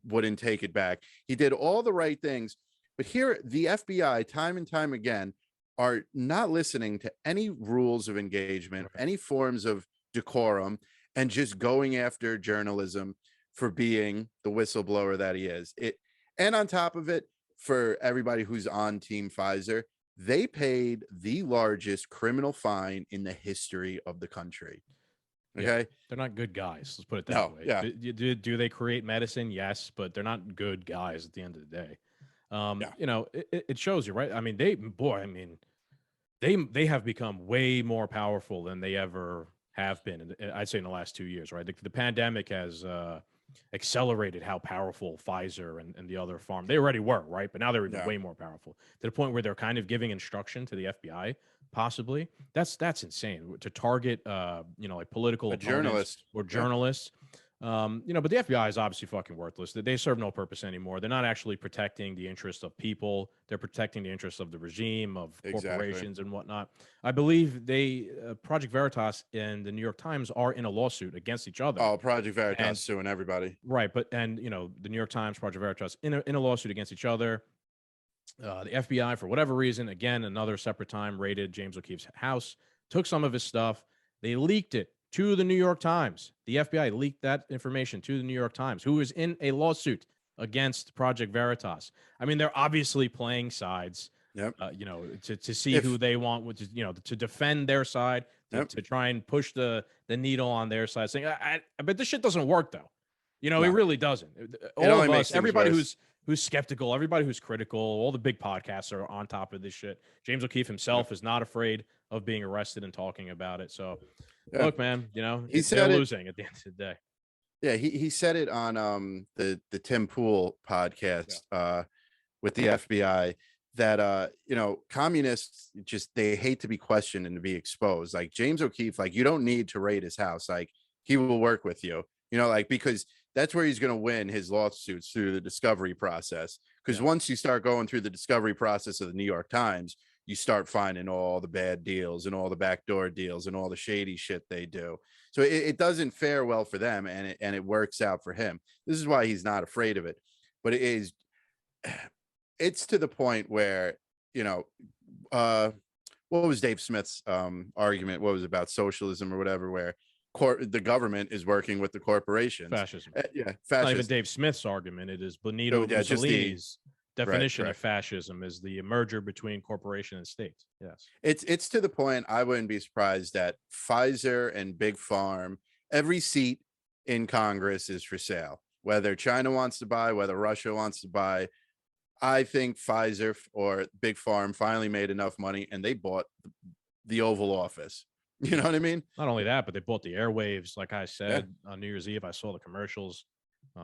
F: wouldn't take it back. He did all the right things. But here, the FBI, time and time again, are not listening to any rules of engagement, any forms of decorum, and just going after journalism for being the whistleblower that he is. And on top of it, for everybody who's on Team Pfizer, they paid the largest criminal fine in the history of the country. Okay.
G: Yeah, they're not good guys. Let's put it that way.
F: Yeah.
G: Do they create medicine? Yes, but they're not good guys at the end of the day. It shows you, right? I mean, they have become way more powerful than they ever have been. I'd say in the last 2 years, right? The pandemic has accelerated how powerful Pfizer and the other farm, they already were, right? But now they're even way more powerful to the point where they're kind of giving instruction to the FBI, possibly. That's insane to target, like political
F: journalists
G: or journalists. But the FBI is obviously fucking worthless. They serve no purpose anymore. They're not actually protecting the interests of people. They're protecting the interests of the regime, of corporations and whatnot. I believe Project Veritas and the New York Times are in a lawsuit against each other.
F: Oh, Project Veritas suing everybody.
G: Right. But, the New York Times, Project Veritas in a lawsuit against each other. The FBI, for whatever reason, again, another separate time, raided James O'Keefe's house, took some of his stuff. They leaked it to the New York Times. The FBI leaked that information to the New York Times, who is in a lawsuit against Project Veritas. I mean, they're obviously playing sides, to see who they want, which is, to defend their side, to try and push the needle on their side, saying, but this shit doesn't work, though. It really doesn't. All of us, everybody who's skeptical, everybody who's critical, all the big podcasts are on top of this shit. James O'Keefe himself is not afraid of being arrested and talking about it. So, look, man, they're losing at the end of the day.
F: Yeah, he said it on the Tim Pool podcast with the FBI that communists they hate to be questioned and to be exposed. Like James O'Keefe, like you don't need to raid his house. Like he will work with you, because that's where he's going to win his lawsuits, through the discovery process. Because once you start going through the discovery process of the New York Times, you start finding all the bad deals and all the backdoor deals and all the shady shit they do. So it doesn't fare well for them, and it works out for him. This is why he's not afraid of it. But it's to the point where, what was Dave Smith's argument? What was it about socialism or whatever, where the government is working with the corporations?
G: Fascism.
F: Fascism.
G: Not even Dave Smith's argument. It is Benito Mussolini's definition of
F: correct.
G: fascism is the merger between corporation and state. Yes.
F: It's to the point I wouldn't be surprised that Pfizer and Big Farm, every seat in Congress is for sale. Whether China wants to buy, whether Russia wants to buy, I think Pfizer or Big Farm finally made enough money and they bought the Oval Office. You know what I mean?
G: Not only that, but they bought the airwaves. Like I said, on New Year's Eve, I saw the commercials.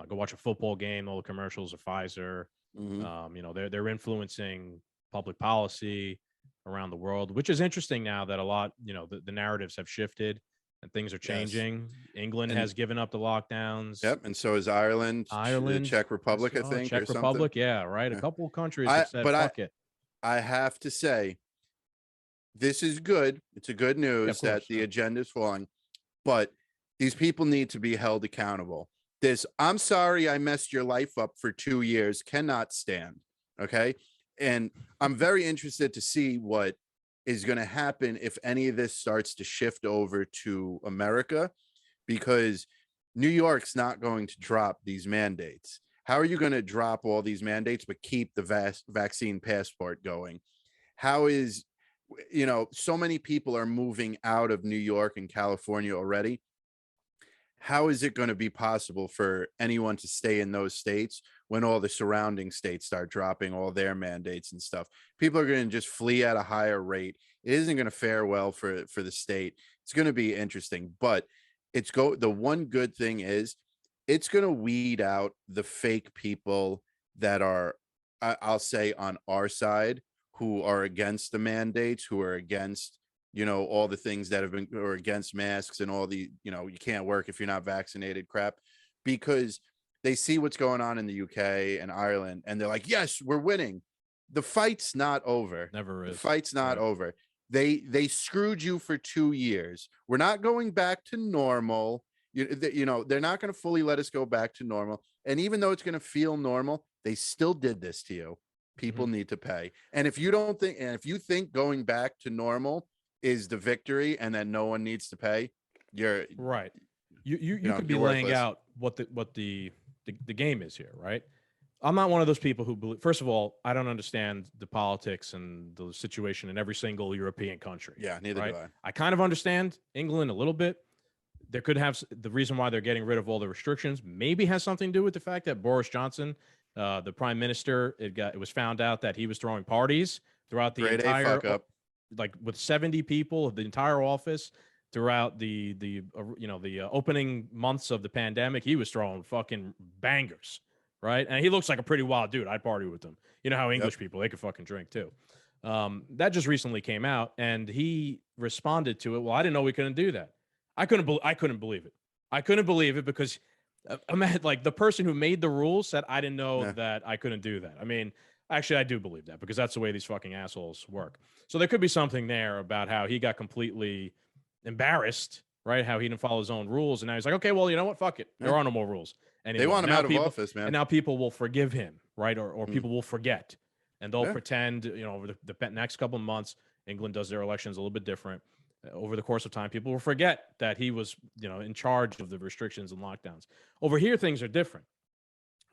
G: Go watch a football game. All the commercials are Pfizer.
F: Mhm.
G: You know, they're influencing public policy around the world, which is interesting now that a lot, you know, the narratives have shifted and things are changing. England
F: And-
G: has given up the lockdowns.
F: Yep. And so is Ireland,
G: Ireland,
F: the Czech Republic, I think,
G: Czech
F: or something.
G: Republic, yeah, right.
F: Yeah.
G: A couple of countries
F: I-
G: have said,
F: but I-
G: fuck it.
F: I have to say, this is good. It's a good news that
G: course,
F: the
G: yeah.
F: agenda is falling, but these people need to be held accountable. This, I'm sorry I messed your life up for 2 years, cannot stand. Okay. And I'm very interested to see what is going to happen if any of this starts to shift over to America, because New York's not going to drop these mandates. How are you going to drop all these mandates but keep the vaccine passport going? How is, you know, so many people are moving out of New York and California already. How is it going to be possible for anyone to stay in those states when all the surrounding states start dropping all their mandates and stuff? People are going to just flee at a higher rate. It isn't going to fare well for the state. It's going to be interesting, but the one good thing is it's going to weed out the fake people that are, I'll say, on our side, who are against the mandates, who are against, you know, all the things that have been, or against masks and all the, you know, you can't work if you're not vaccinated crap, because they see what's going on in the UK and Ireland and they're like, yes, we're winning. The fight's not over.
G: Never is.
F: The fight's not over. They screwed you for 2 years. We're not going back to normal. You know, they're not going to fully let us go back to normal. And even though it's going to feel normal, they still did this to you. People need to pay. And if you don't think, and if you think going back to normal is the victory and that no one needs to pay, you're
G: right. You
F: know,
G: could be
F: you're
G: laying
F: worthless.
G: out what the game is here, right? I'm not one of those people who believe. First of all, I don't understand the politics and the situation in every single European country.
F: Yeah, neither
G: right?
F: do I.
G: I kind of understand England a little bit. There could have the reason why they're getting rid of all the restrictions. Maybe has something to do with the fact that Boris Johnson, the prime minister, it was found out that he was throwing parties throughout the
F: Grade A
G: entire,
F: fuck up.
G: like with 70 people, the entire office throughout the opening months of the pandemic. He was throwing fucking bangers, right? And he looks like a pretty wild dude. I'd party with him. You know how English people, they could fucking drink too. That just recently came out, and he responded to it. Well, I didn't know we couldn't do that. I couldn't believe it. I couldn't believe it because like the person who made the rules said, I didn't know that I couldn't do that. I mean, actually, I do believe that because that's the way these fucking assholes work. So there could be something there about how he got completely embarrassed, right? How he didn't follow his own rules. And now he's like, okay, well, you know what? Fuck it. There are no more rules anymore.
F: They want him
G: Now
F: out of office, man.
G: And now people will forgive him, right? Or people will forget. And they'll pretend, you know, over the next couple of months, England does their elections a little bit different. Over the course of time, people will forget that he was, you know, in charge of the restrictions and lockdowns. Over here, things are different.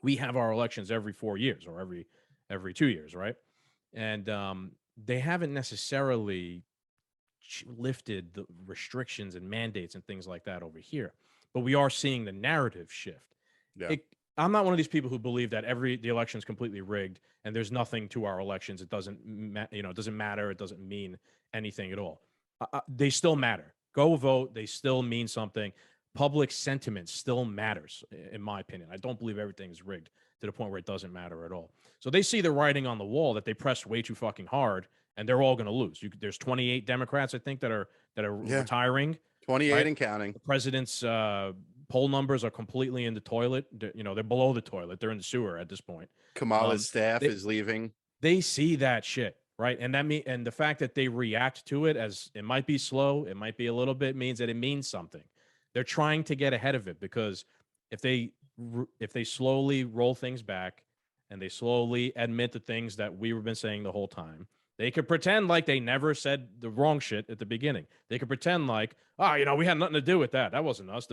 G: We have our elections every 4 years or every 2 years, right? And they haven't necessarily lifted the restrictions and mandates and things like that over here, but we are seeing the narrative shift.
F: Yeah.
G: I'm not one of these people who believe that the election is completely rigged and there's nothing to our elections. It doesn't, it doesn't matter. It doesn't mean anything at all. They still matter. Go vote. They still mean something. Public sentiment still matters, in my opinion. I don't believe everything is rigged to the point where it doesn't matter at all. So they see the writing on the wall that they pressed way too fucking hard, and they're all going to lose. There's 28 Democrats, I think, that are retiring.
F: 28
G: right?
F: and counting.
G: The president's poll numbers are completely in the toilet. They're below the toilet. They're in the sewer at this point.
F: Kamala's staff is leaving.
G: They see that shit. Right. And and the fact that they react to it as it might be slow, it might be a little bit, means that it means something. They're trying to get ahead of it, because if they slowly roll things back and they slowly admit the things that we've been saying the whole time, they could pretend like they never said the wrong shit at the beginning. They could pretend like, we had nothing to do with that. That wasn't us.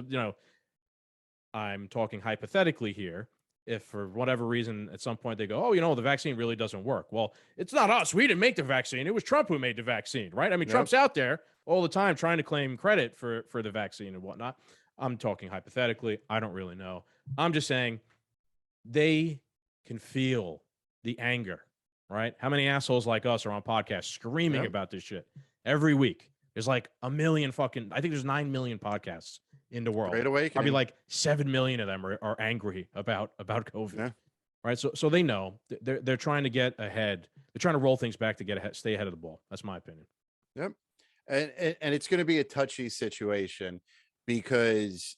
G: I'm talking hypothetically here. if for whatever reason at some point they go, oh, the vaccine really doesn't work. Well, it's not us. We didn't make the vaccine. It was Trump who made the vaccine, right? I mean, Trump's out there all the time trying to claim credit for the vaccine and whatnot. I'm talking hypothetically. I don't really know. I'm just saying they can feel the anger, right? How many assholes like us are on podcasts screaming about this shit every week? There's like a million I think there's 9 million podcasts in the world.
F: Great awakening.
G: Probably like 7 million of them are angry about COVID, right? So they know they're trying to get ahead. They're trying to roll things back to get ahead, stay ahead of the ball. That's my opinion.
F: Yep. And it's going to be a touchy situation because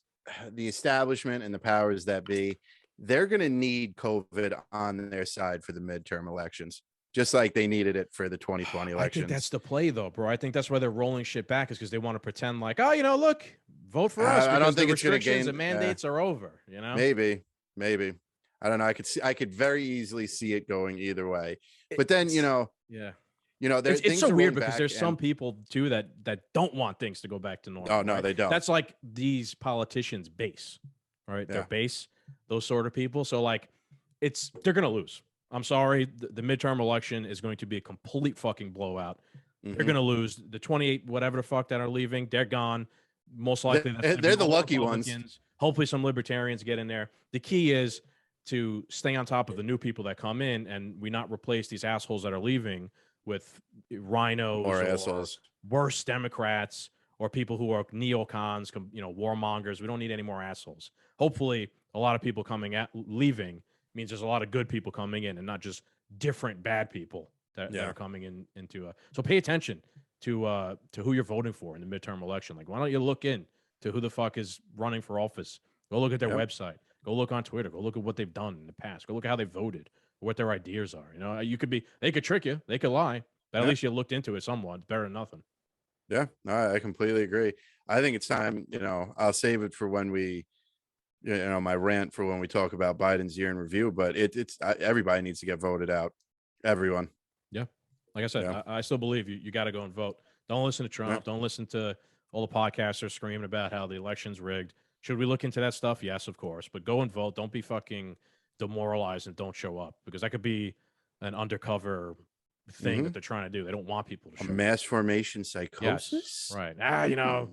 F: the establishment and the powers that be, they're going to need COVID on their side for the midterm elections, just like they needed it for the 2020 elections.
G: I think that's the play, though, bro. I think that's why they're rolling shit back, is because they want to pretend like, oh, look, vote for us.
F: I don't think
G: the
F: it's going to
G: restrictions
F: gain.
G: and mandates are over.
F: Maybe. I don't know. I could very easily see it going either way. But then, it's
G: so weird because there's some people too that don't want things to go back to normal.
F: Oh no,
G: right?
F: they don't.
G: That's like these politicians' base, right? Their base, those sort of people. So like, they're gonna lose. I'm sorry. The midterm election is going to be a complete fucking blowout. They're gonna lose. The 28 whatever the fuck that are leaving, they're gone. Most likely,
F: they're the lucky ones.
G: Hopefully, some libertarians get in there. The key is to stay on top of the new people that come in, and we not replace these assholes that are leaving with rhinos
F: or assholes,
G: worse Democrats, or people who are neocons, warmongers. We don't need any more assholes. Hopefully, a lot of people leaving means there's a lot of good people coming in, and not just different bad people that are coming into. So pay attention to who you're voting for in the midterm election. Like, why don't you look in to who the fuck is running for office? Go look at their website. Go look on Twitter. Go look at what they've done in the past. Go look at how they voted, or what their ideas are. They could trick you. They could lie. But at least you looked into it somewhat. It's better than nothing.
F: Yeah, I completely agree. I think it's time, I'll save it for when we, my rant for when we talk about Biden's year in review, but it's everybody needs to get voted out. Everyone.
G: Yeah. Like I said, I still believe you got to go and vote. Don't listen to Trump. Don't listen to all the podcasters screaming about how the election's rigged. Should we look into that stuff? Yes, of course. But go and vote. Don't be fucking demoralized and don't show up, because that could be an undercover thing that they're trying to do. They don't want people to show up.
F: Mass formation psychosis.
G: Yes. Right.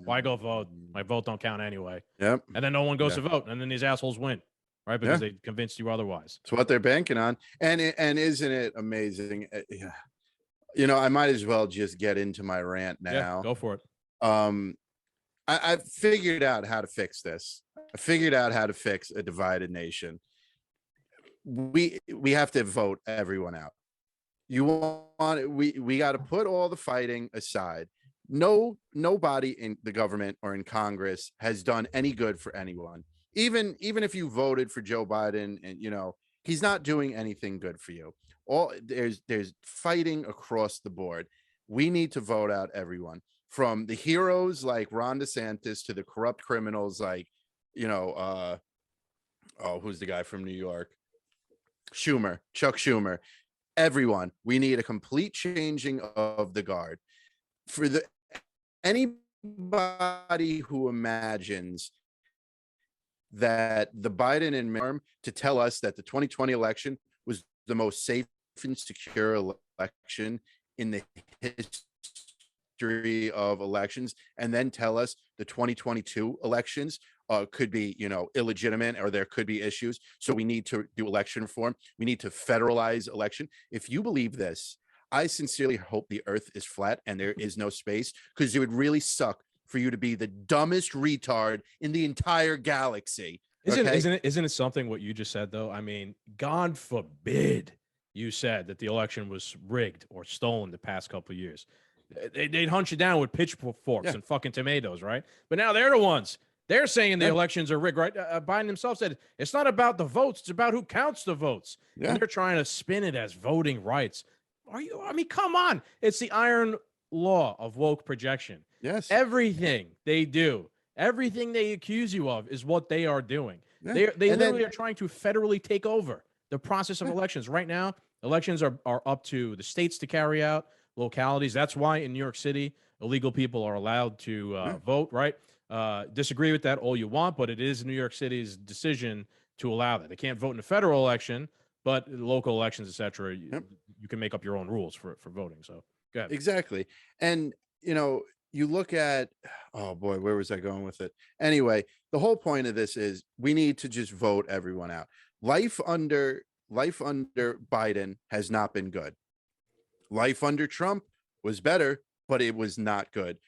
G: Why go vote? My vote don't count anyway.
F: Yep.
G: And then no one goes to vote, and then these assholes win, right? Because they convinced you otherwise.
F: It's what they're banking on. And isn't it amazing? I might as well just get into my rant now.
G: Yeah, go for it.
F: I've figured out how to fix this. I figured out how to fix a divided nation. We have to vote everyone out. We got to put all the fighting aside. Nobody in the government or in Congress has done any good for anyone. Even if you voted for Joe Biden, and he's not doing anything good for you. There's fighting across the board. We need to vote out everyone, from the heroes like Ron DeSantis to the corrupt criminals like, who's the guy from New York? Chuck Schumer. Everyone. We need a complete changing of the guard. For anybody who imagines that the Biden and midterm to tell us that the 2020 election was the most safe and secure election in the history of elections, and then tell us the 2022 elections could be, illegitimate, or there could be issues. So we need to do election reform. We need to federalize election. If you believe this, I sincerely hope the earth is flat and there is no space, because it would really suck for you to be the dumbest retard in the entire galaxy.
G: Isn't it something what you just said, though? I mean, God forbid you said that the election was rigged or stolen the past couple of years. They'd hunt you down with pitchforks and fucking tomatoes, right? But now they're the ones. They're saying the elections are rigged, right? Biden himself said it's not about the votes; it's about who counts the votes. Yeah. And they're trying to spin it as voting rights. Come on! It's the iron law of woke projection.
F: Yes.
G: Everything they do, everything they accuse you of, is what they are doing. Yeah. They literally are trying to federally take over the process of elections. Right now, elections are up to the states to carry out, localities. That's why in New York City, illegal people are allowed to vote, right? Disagree with that all you want, but it is New York City's decision to allow that. They can't vote in a federal election, but local elections, etc. You can make up your own rules for voting. So go ahead.
F: Exactly. And you look at, oh boy, where was I going with it? Anyway, the whole point of this is we need to just vote everyone out. Life under Biden has not been good. Life under Trump was better, but it was not good.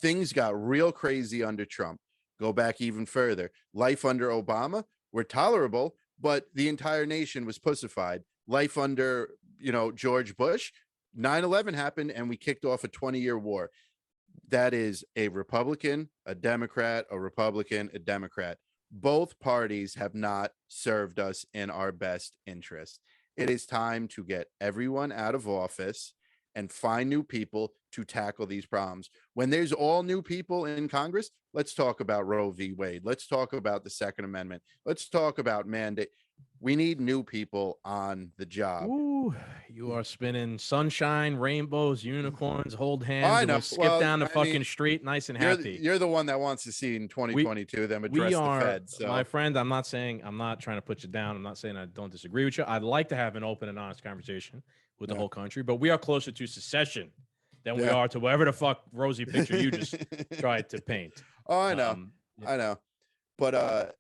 F: Things got real crazy under Trump. Go back even further. Life under Obama were tolerable, but the entire nation was pussified. Life under, George Bush, 9/11 happened and we kicked off a 20-year war. That is a Republican, a Democrat, a Republican, a Democrat. Both parties have not served us in our best interest. It is time to get everyone out of office and find new people to tackle these problems. When there's all new people in Congress, let's talk about Roe v. Wade. Let's talk about the Second Amendment. Let's talk about mandate. We need new people on the job.
G: Ooh, you are spinning sunshine, rainbows, unicorns, hold hands.
F: I
G: and
F: know.
G: we'll skip down the fucking street nice and happy.
F: You're the one that wants to see in 2022 them address the Fed. So.
G: My friend, I'm not trying to put you down. I'm not saying I don't disagree with you. I'd like to have an open and honest conversation with the whole country, but we are closer to secession than we are to whatever the fuck rosy picture you just tried to paint.
F: Oh, I know. I know. But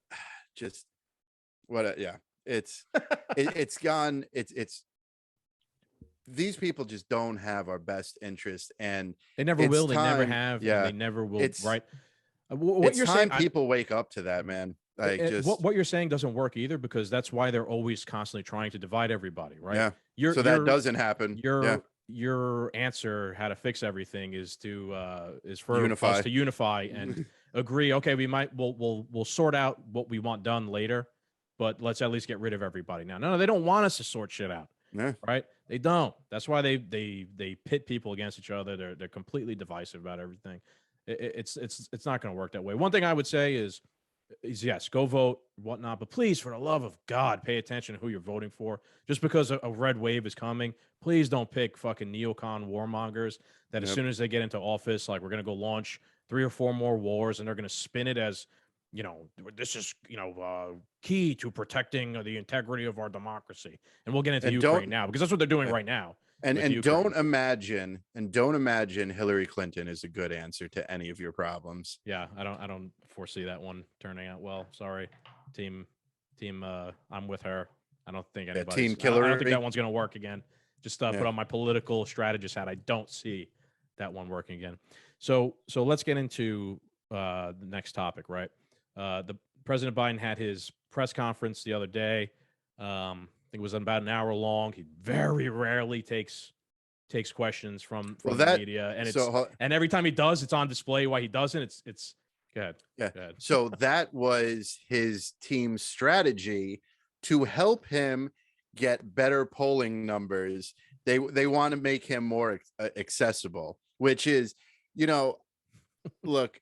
F: just what it's gone. It's these people just don't have our best interest, and
G: they never will. They never have. Yeah, they never will. Right.
F: What you're saying, people wake up to that, man. Like
G: what you're saying doesn't work either, because that's why they're always constantly trying to divide everybody, right?
F: Yeah. That doesn't happen.
G: Your answer how to fix everything is for us to unify and agree. Okay, we'll sort out what we want done later, but let's at least get rid of everybody now. No, they don't want us to sort shit out.
F: Yeah.
G: Right? They don't. That's why they pit people against each other. They're completely divisive about everything. It's not going to work that way. One thing I would say is yes, go vote, whatnot, but please, for the love of God, pay attention to who you're voting for. Just because a red wave is coming, please don't pick fucking neocon warmongers that as soon as they get into office, like, we're going to go launch 3 or 4 more wars, and they're going to spin it as, this is, key to protecting the integrity of our democracy. And we'll get into Ukraine now, because that's what they're doing right now.
F: And don't imagine Hillary Clinton is a good answer to any of your problems.
G: Yeah, I don't foresee that one turning out well. Sorry, team. I'm with her. I don't think anybody.
F: Team Killer.
G: I don't think that one's gonna work again. Just put on my political strategist hat. I don't see that one working again. So let's get into the next topic. Right, the President Biden had his press conference the other day. I think it was about an hour long. He very rarely takes questions from the media, and and every time he does, it's on display why he doesn't. It's go ahead.
F: Yeah.
G: Go ahead.
F: So that was his team's strategy to help him get better polling numbers. They want to make him more accessible, which is, look,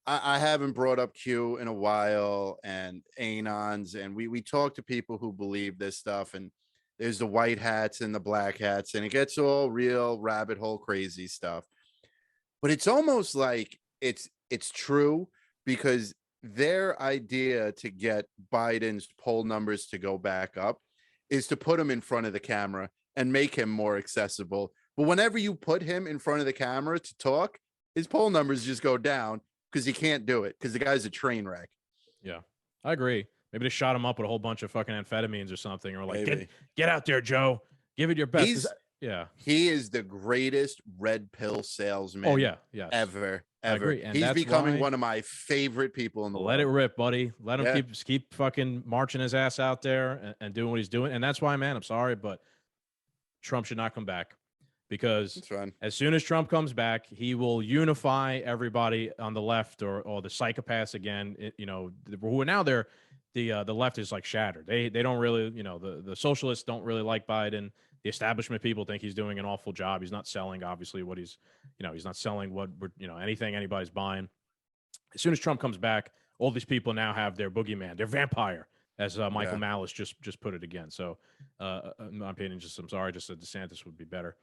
F: I haven't brought up Q in a while, and anons, and we talk to people who believe this stuff, and there's the white hats and the black hats, and it gets all real rabbit hole crazy stuff. But it's almost like it's true, because their idea to get Biden's poll numbers to go back up is to put him in front of the camera and make him more accessible. But whenever you put him in front of the camera to talk, his poll numbers just go down, because he can't do it, because the guy's a train wreck.
G: Yeah, I agree. Maybe they shot him up with a whole bunch of fucking amphetamines or something, or like, get out there, Joe. Give it your best.
F: He is the greatest red pill salesman.
G: Oh yeah,
F: ever.
G: I agree. And
F: he's becoming one of my favorite people in the world.
G: Let it rip, buddy. Let him keep fucking marching his ass out there and doing what he's doing. And that's why, man, I'm sorry, but Trump should not come back. Because as soon as Trump comes back, he will unify everybody on the left or the psychopaths again. Who are now the left is like shattered. They don't really, the socialists don't really like Biden. The establishment people think he's doing an awful job. He's not selling, obviously, what he's not selling what anything anybody's buying. As soon as Trump comes back, all these people now have their boogeyman, their vampire, as Michael Malice just put it again. So, in my opinion, I'm sorry, just DeSantis would be better.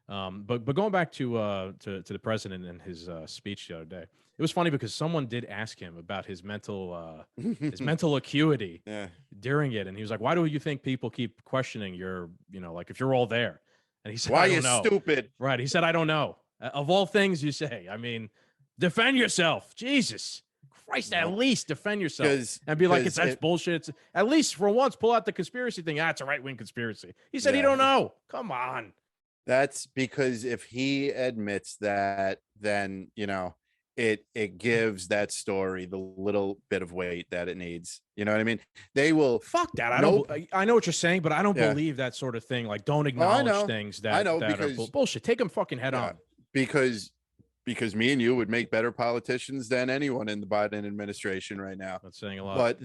G: But going back to the president and his speech the other day, it was funny because someone did ask him about his mental acuity
F: Yeah.
G: during it, and he was like, "Why do you think people keep questioning your, like if you're all there?" And he said,
F: Why
G: "I
F: you
G: don't know."
F: stupid?
G: Right? He said, "I don't know." Of all things you say, I mean, defend yourself, Jesus Christ! At least defend yourself and be like, "That's bullshit." At least for once, pull out the conspiracy thing. It's a right-wing conspiracy. He said he don't know. Come on.
F: That's because if he admits that, then it gives that story the little bit of weight that it needs. You know what I mean? They will
G: fuck that. I know what you're saying, but I don't believe that sort of thing. Like, don't acknowledge things that are bullshit. Take them fucking head on.
F: Because me and you would make better politicians than anyone in the Biden administration right now.
G: That's saying a lot.
F: But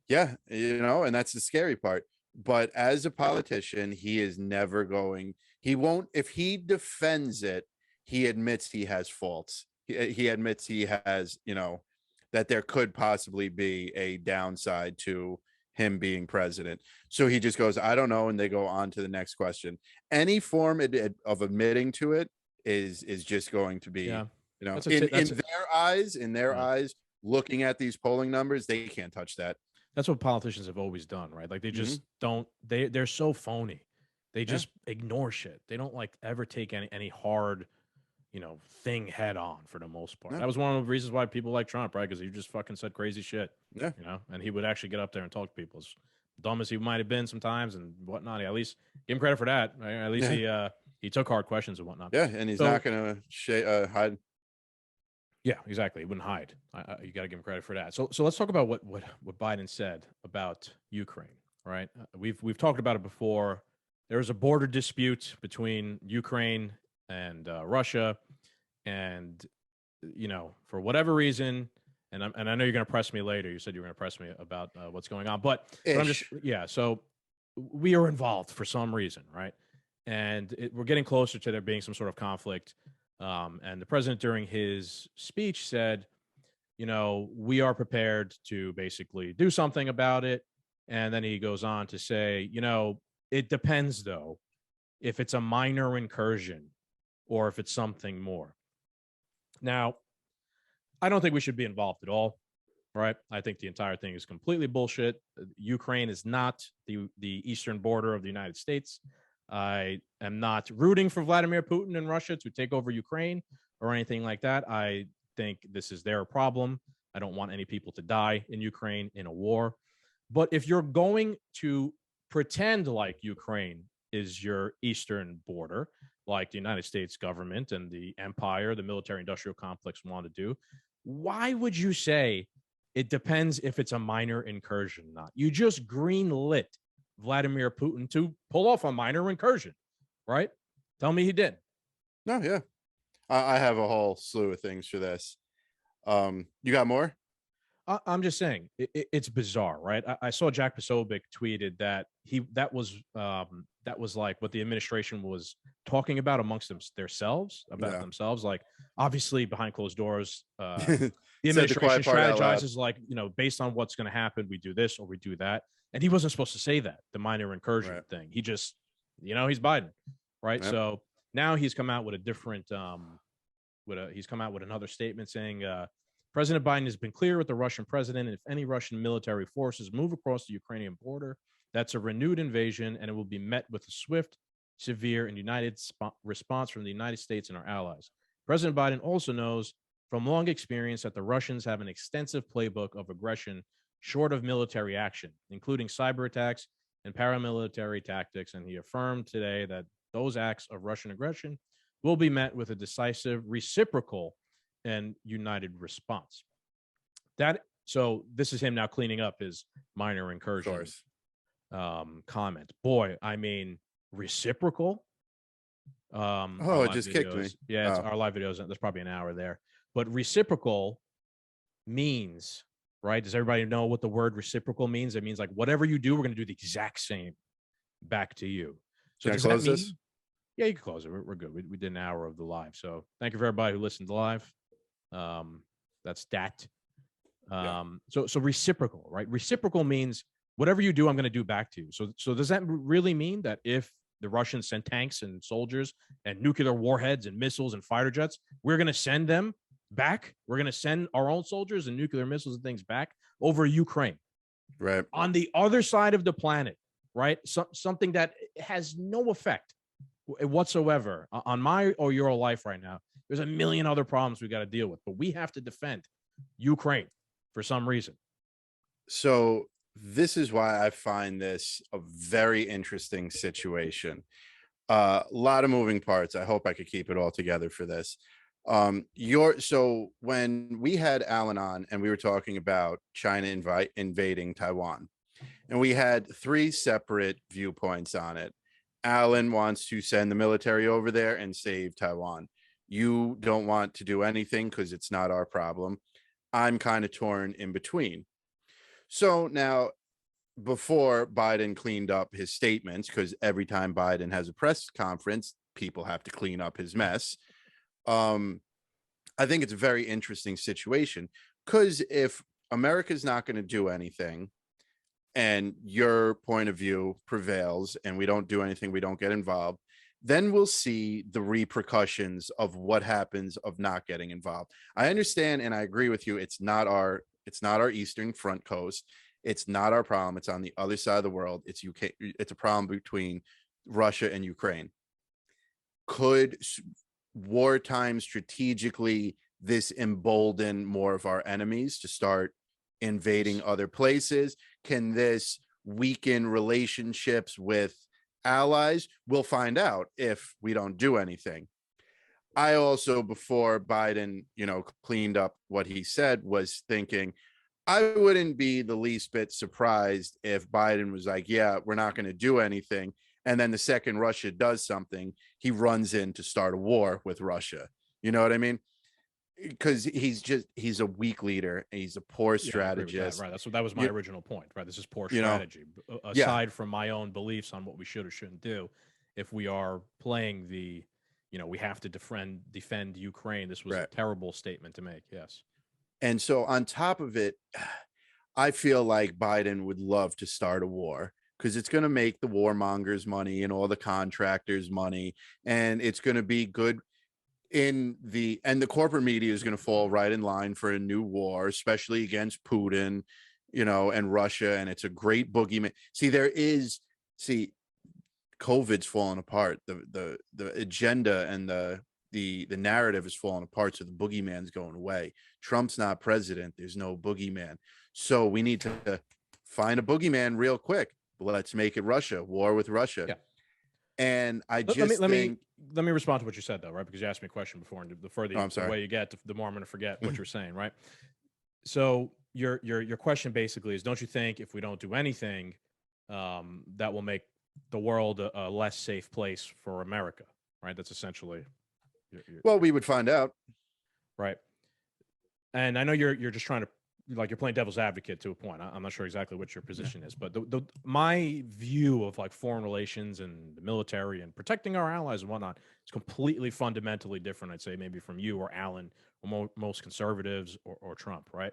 F: and that's the scary part. But as a politician, he is never going. He won't. If he defends it, he admits he has faults. He admits he has, that there could possibly be a downside to him being president. So he just goes, I don't know. And they go on to the next question. Any form of admitting to it is just going to be, in their eyes, looking at these polling numbers, they can't touch that.
G: That's what politicians have always done, right? Like they just don't, they're so phony. They just ignore shit. They don't like ever take any hard, thing head on for the most part. That was one of the reasons why people like Trump, right? Because he just fucking said crazy shit. Yeah. And he would actually get up there and talk to people. As dumb as he might have been sometimes and whatnot. At least give him credit for that. Right? At least he took hard questions and whatnot.
F: Yeah, and he's not gonna hide.
G: Yeah, exactly. He wouldn't hide. You got to give him credit for that. So let's talk about what Biden said about Ukraine. Right? We've talked about it before. There's a border dispute between Ukraine and Russia, and for whatever reason, and I know you're going to press me later. You said you were going to press me about what's going on, but I'm just So we are involved for some reason, right? And we're getting closer to there being some sort of conflict. And the president during his speech said, we are prepared to basically do something about it. And then he goes on to say, it depends though, if it's a minor incursion or if it's something more. Now, I don't think we should be involved at all, right? I think the entire thing is completely bullshit. Ukraine is not the eastern border of the United States. I am not rooting for Vladimir Putin and Russia to take over Ukraine or anything like that. I think this is their problem. I don't want any people to die in Ukraine in a war. But if you're going to pretend like Ukraine is your eastern border, like the United States government and the empire, the military-industrial complex want to do, why would you say it depends if it's a minor incursion or not? You just green-lit Vladimir Putin to pull off a minor incursion, right? Tell me he did.
F: No, yeah. I have a whole slew of things for this. You got more?
G: I'm just saying it's bizarre, right? I saw Jack Posobiec tweeted that that was like what the administration was talking about amongst themselves. Like obviously behind closed doors, the administration strategizes like, based on what's going to happen, we do this or we do that. And he wasn't supposed to say that, the minor incursion thing. He just, he's Biden, right? Yep. So now he's come out with a different, he's come out with another statement saying, President Biden has been clear with the Russian president, and if any Russian military forces move across the Ukrainian border, that's a renewed invasion, and it will be met with a swift, severe, and united response from the United States and our allies. President Biden also knows from long experience that the Russians have an extensive playbook of aggression short of military action, including cyber attacks and paramilitary tactics, and he affirmed today that those acts of Russian aggression will be met with a decisive, reciprocal, and united response. So this is him now cleaning up his minor incursion comment. Boy, I mean, reciprocal.
F: It just kicked me.
G: Yeah, it's our live videos. There's probably an hour there. But reciprocal means, right? Does everybody know what the word reciprocal means? It means like whatever you do, we're going to do the exact same back to you. So
F: does that mean? This?
G: Yeah, you can close it. We're good. We did an hour of the live. So thank you for everybody who listened live. That's that. So reciprocal, right? Reciprocal means whatever you do, I'm going to do back to you. So does that really mean that if the Russians sent tanks and soldiers and nuclear warheads and missiles and fighter jets. We're going to send them back. We're going to send our own soldiers and nuclear missiles and things back over Ukraine.
F: Right.
G: On the other side of the planet, right? Something that has no effect whatsoever on my or your life right now. There's a million other problems we got to deal with, but we have to defend Ukraine for some reason.
F: So this is why I find this a very interesting situation. A lot of moving parts. I hope I could keep it all together for this. So when we had Alan on and we were talking about China invading Taiwan, and we had 3 separate viewpoints on it. Alan wants to send the military over there and save Taiwan. You don't want to do anything because it's not our problem. I'm kind of torn in between. So now, before Biden cleaned up his statements, because every time Biden has a press conference, people have to clean up his mess. I think it's a very interesting situation, because if America's not going to do anything and your point of view prevails and we don't do anything, we don't get involved, then we'll see the repercussions of what happens of not getting involved. I understand and I agree with you. It's not our eastern front coast. It's not our problem. It's on the other side of the world. It's UK. It's a problem between Russia and Ukraine. Could wartime strategically this embolden more of our enemies to start invading other places? Can this weaken relationships with allies? We'll find out if we don't do anything. I also, before Biden, cleaned up what he said, was thinking I wouldn't be the least bit surprised if Biden was like, yeah, we're not going to do anything. And then the second Russia does something, he runs in to start a war with Russia. You know what I mean? Because he's a weak leader. And he's a poor strategist.
G: Right. That was my original point. Right. This is poor strategy. Aside from my own beliefs on what we should or shouldn't do, if we are playing the, we have to defend Ukraine. This was a terrible statement to make. Yes.
F: And so on top of it, I feel like Biden would love to start a war, because it's going to make the warmongers money and all the contractors money. And it's going to be good and the corporate media is going to fall right in line for a new war, especially against Putin, and Russia. And it's a great boogeyman. COVID's falling apart. The agenda and the narrative is falling apart. So the boogeyman's going away. Trump's not president. There's no boogeyman. So we need to find a boogeyman real quick. Let's make it Russia, war with Russia. Yeah. And I just
G: let me respond to what you said, though, right? Because you asked me a question before, and the further away you get, the more I'm going to forget what you're saying, right? So your question basically is, don't you think if we don't do anything, that will make the world a less safe place for America, right? That's essentially.
F: Well, we would find out,
G: right? And I know you're just trying to, you're playing devil's advocate to a point. I'm not sure exactly what your position is, but my view of foreign relations and the military and protecting our allies and whatnot is completely fundamentally different, I'd say, maybe from you or Alan or most conservatives or Trump, right?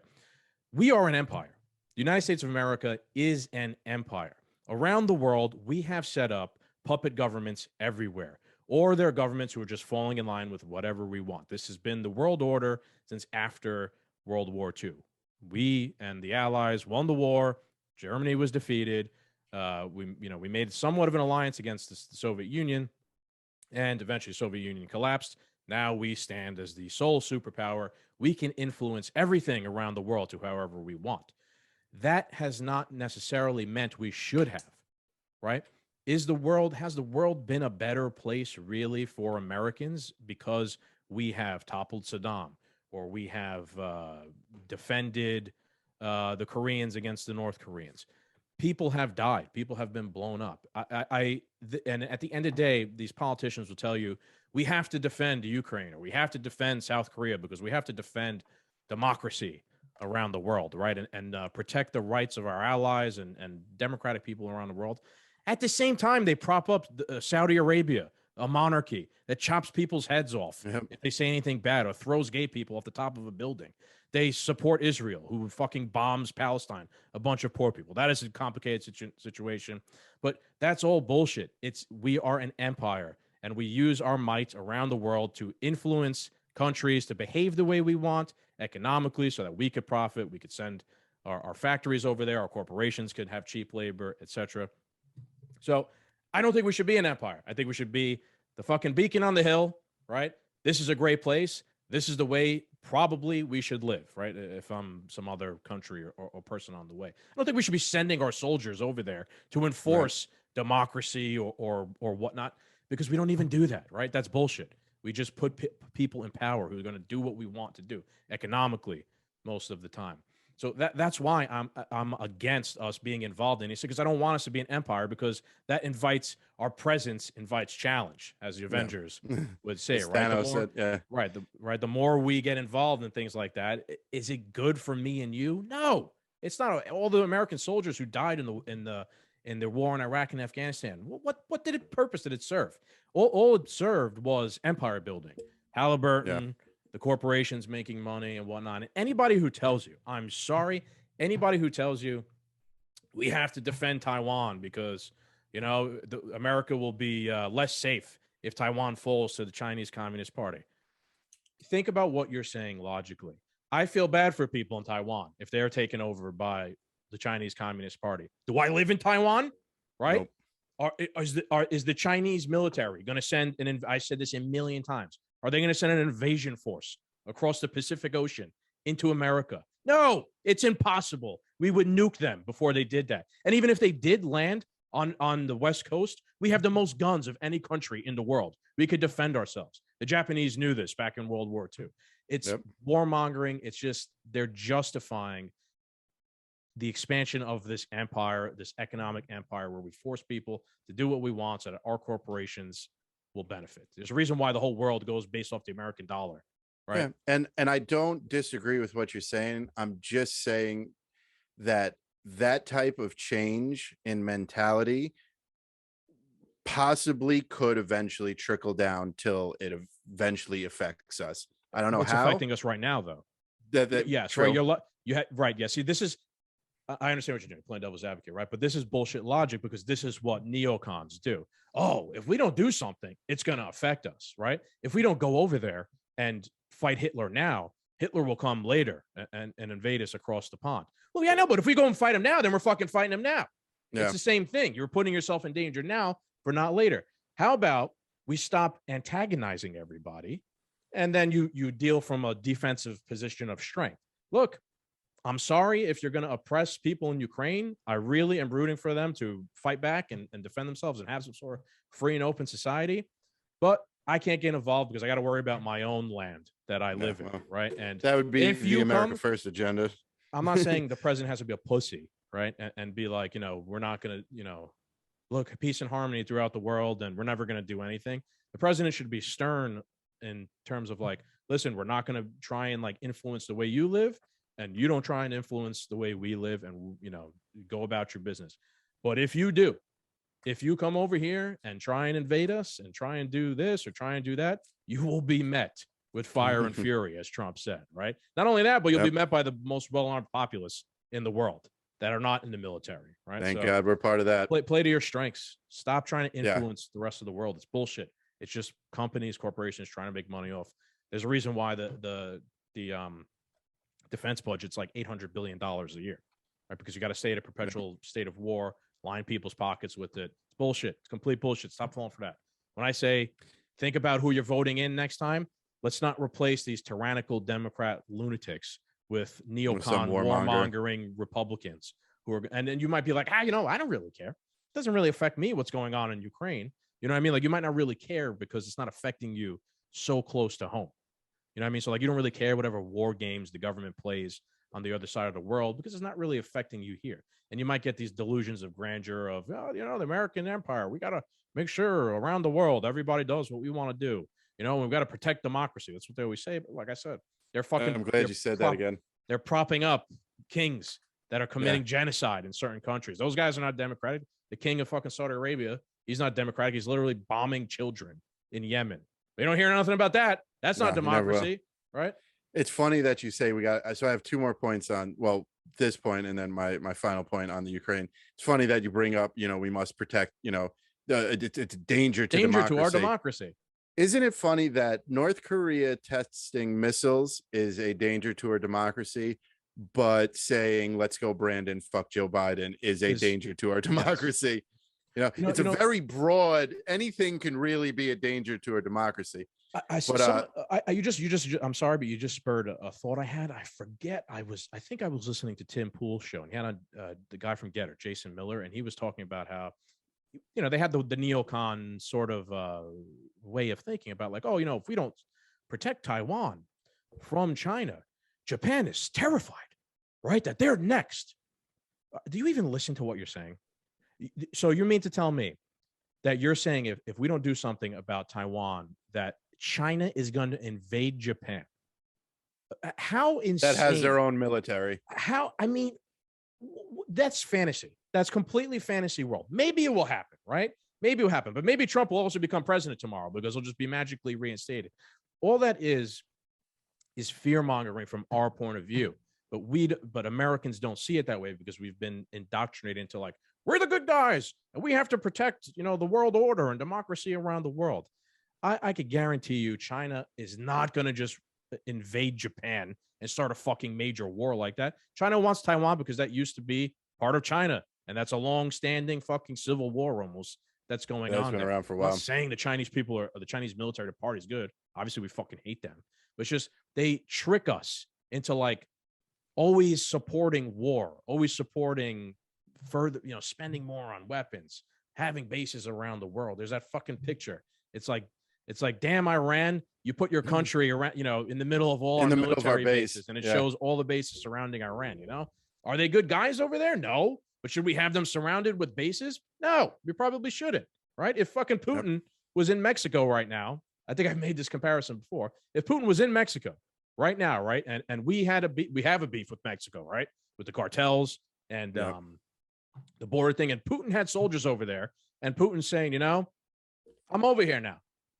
G: We are an empire. The United States of America is an empire. Around the world, we have set up puppet governments everywhere, or there are governments who are just falling in line with whatever we want. This has been the world order since after World War II. We and the Allies won the war. Germany was defeated. We made somewhat of an alliance against the Soviet Union, and eventually the Soviet Union collapsed. Now we stand as the sole superpower. We can influence everything around the world to however we want. That has not necessarily meant we should have, right? Has the world been a better place really for Americans because we have toppled Saddam, or we have defended the Koreans against the North Koreans? People have died. People have been blown up. And at the end of the day, these politicians will tell you, we have to defend Ukraine, or we have to defend South Korea because we have to defend democracy around the world, right? And protect the rights of our allies and democratic people around the world. At the same time, they prop up Saudi Arabia, a monarchy that chops people's heads off
F: Yep.
G: if they say anything bad or throws gay people off the top of a building. They support Israel, who fucking bombs Palestine, a bunch of poor people. That is a complicated situation, but that's all bullshit. We are an empire, and we use our might around the world to influence countries to behave the way we want economically so that we could profit. We could send our factories over there. Our corporations could have cheap labor, etc. So I don't think we should be an empire. I think we should be the fucking beacon on the hill, right? This is a great place. This is the way probably we should live, right? If I'm some other country or person on the way. I don't think we should be sending our soldiers over there to enforce democracy or whatnot, because we don't even do that, right? That's bullshit. We just put people in power who are going to do what we want to do economically most of the time. So that's why I'm against us being involved in this, because I don't want us to be an empire, because that our presence invites challenge, as the Avengers would say, right? The more we get involved in things like that, is it good for me and you? No, it's not. All the American soldiers who died in the war in Iraq and Afghanistan, what purpose did it serve? All it served was empire building. Halliburton, the corporations making money and whatnot. And anybody who tells you, I'm sorry, anybody who tells you we have to defend Taiwan because, America will be less safe if Taiwan falls to the Chinese Communist Party. Think about what you're saying logically. I feel bad for people in Taiwan if they're taken over by the Chinese Communist Party. Do I live in Taiwan? Right? Nope. Is the Chinese military going to send I said this a million times. Are they going to send an invasion force across the Pacific Ocean into America? No, it's impossible. We would nuke them before they did that. And even if they did land on the West Coast, we have the most guns of any country in the world. We could defend ourselves. The Japanese knew this back in World War II. It's warmongering. It's just they're justifying the expansion of this empire, this economic empire, where we force people to do what we want so that our corporations will benefit. There's a reason why the whole world goes based off the American dollar, right?
F: Yeah. And I don't disagree with what you're saying. I'm just saying that type of change in mentality possibly could eventually trickle down till it eventually affects us. I don't know
G: how. It's affecting us right now, though. Yes, right. Right. Yeah. See, this is. I understand what you're doing, playing devil's advocate, right? But this is bullshit logic, because this is what neocons do. Oh, if we don't do something, it's going to affect us, right? If we don't go over there and fight Hitler now, Hitler will come later and invade us across the pond. Well, yeah, no, but if we go and fight him now, then we're fucking fighting him now. Yeah. It's the same thing. You're putting yourself in danger now for not later. How about we stop antagonizing everybody, and then you deal from a defensive position of strength? Look, I'm sorry if you're going to oppress people in Ukraine. I really am rooting for them to fight back and defend themselves and have some sort of free and open society. But I can't get involved because I got to worry about my own land that I live in, right? And
F: that would be the America First agenda.
G: I'm not saying the president has to be a pussy, right? And be like, we're not going to, look, peace and harmony throughout the world, and we're never going to do anything. The president should be stern in terms of like, listen, we're not going to try and like influence the way you live, and you don't try and influence the way we live, and, go about your business. But if you do, if you come over here and try and invade us and try and do this or try and do that, you will be met with fire and fury, as Trump said, right? Not only that, but you'll be met by the most well-armed populace in the world that are not in the military, right?
F: Thank God we're part of that.
G: Play to your strengths. Stop trying to influence the rest of the world. It's bullshit. It's just companies, corporations trying to make money off. There's a reason why the defense budget's like $800 billion a year, right? Because you got to stay at a perpetual state of war, line people's pockets with it. It's bullshit. It's complete bullshit. Stop falling for that. When I say think about who you're voting in next time, let's not replace these tyrannical Democrat lunatics with neocon warmongering Republicans who are, and then you might be like, I don't really care. It doesn't really affect me what's going on in Ukraine. You know what I mean? Like, you might not really care because it's not affecting you so close to home. You know what I mean? So like, you don't really care whatever war games the government plays on the other side of the world, because it's not really affecting you here. And you might get these delusions of grandeur of, the American empire. We got to make sure around the world, everybody does what we want to do. We've got to protect democracy. That's what they always say. But like I said, they're fucking.
F: I'm glad you said that again.
G: They're propping up kings that are committing genocide in certain countries. Those guys are not democratic. The king of fucking Saudi Arabia, he's not democratic. He's literally bombing children in Yemen. We don't hear nothing about that. That's not
F: No, you never will.
G: democracy, right?
F: It's funny that you say we got. So I have two more points on this point, and then my final point on the Ukraine. It's funny that you bring up. We must protect. It's a danger to democracy.
G: To our democracy.
F: Isn't it funny that North Korea testing missiles is a danger to our democracy, but saying let's go Brandon, fuck Joe Biden is a danger to our democracy? Yes. It's a very broad. Anything can really be a danger to our democracy.
G: I'm sorry, but you just spurred a thought I had. I forget. I think I was listening to Tim Pool's show, and he had on the guy from Getter, Jason Miller, and he was talking about how, they had the neocon sort of way of thinking about like, if we don't protect Taiwan from China, Japan is terrified, right? That they're next. Do you even listen to what you're saying? So you mean to tell me that you're saying if we don't do something about Taiwan, that China is going to invade Japan? How insane.
F: That has their own military.
G: That's fantasy. That's completely fantasy world. Maybe it will happen, right? Maybe it will happen, but maybe Trump will also become president tomorrow because he'll just be magically reinstated. All that is fear mongering from our point of view, but Americans don't see it that way because we've been indoctrinated into like, we're the good guys and we have to protect, the world order and democracy around the world. I could guarantee you China is not going to just invade Japan and start a fucking major war like that. China wants Taiwan because that used to be part of China. And that's a long-standing fucking civil war almost that's going on.
F: That's been around for a while.
G: I'm not saying the Chinese people or the Chinese military party is good. Obviously, we fucking hate them. But it's just they trick us into like always supporting war, always supporting further, spending more on weapons, having bases around the world. There's that fucking picture. It's like, damn, Iran, you put your country around, in the middle of all our military bases, and it shows all the bases surrounding Iran. Are they good guys over there? No. But should we have them surrounded with bases? No, we probably shouldn't, right? If fucking Putin was in Mexico right now, I think I've made this comparison before. If Putin was in Mexico right now, right, and we have a beef with Mexico, right, with the cartels and the border thing, and Putin had soldiers over there, and Putin's saying, I'm over here now.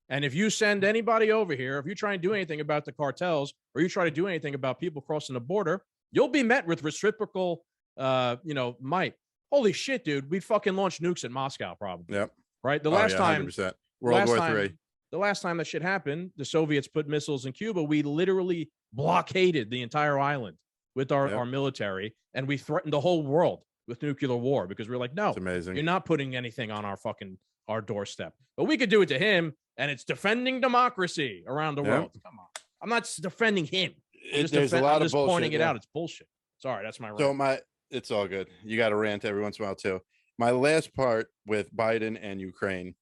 G: And if you send anybody over here, if you try and do anything about the cartels or you try to do anything about people crossing the border, you'll be met with reciprocal might. Holy shit, dude. We fucking launched nukes at Moscow, probably.
F: Yep.
G: Right. The last time,
F: 100%. World War III.
G: The last time that shit happened, the Soviets put missiles in Cuba. We literally blockaded the entire island with our military, and we threatened the whole world with nuclear war because we're like, no,
F: it's amazing.
G: You're not putting anything on our doorstep. But we could do it to him, and it's defending democracy around the world. Come on. I'm not defending him.
F: There's a lot of bullshit.
G: Pointing it out. It's bullshit. Sorry, that's my rant.
F: It's all good. You got to rant every once in a while too. My last part with Biden and Ukraine.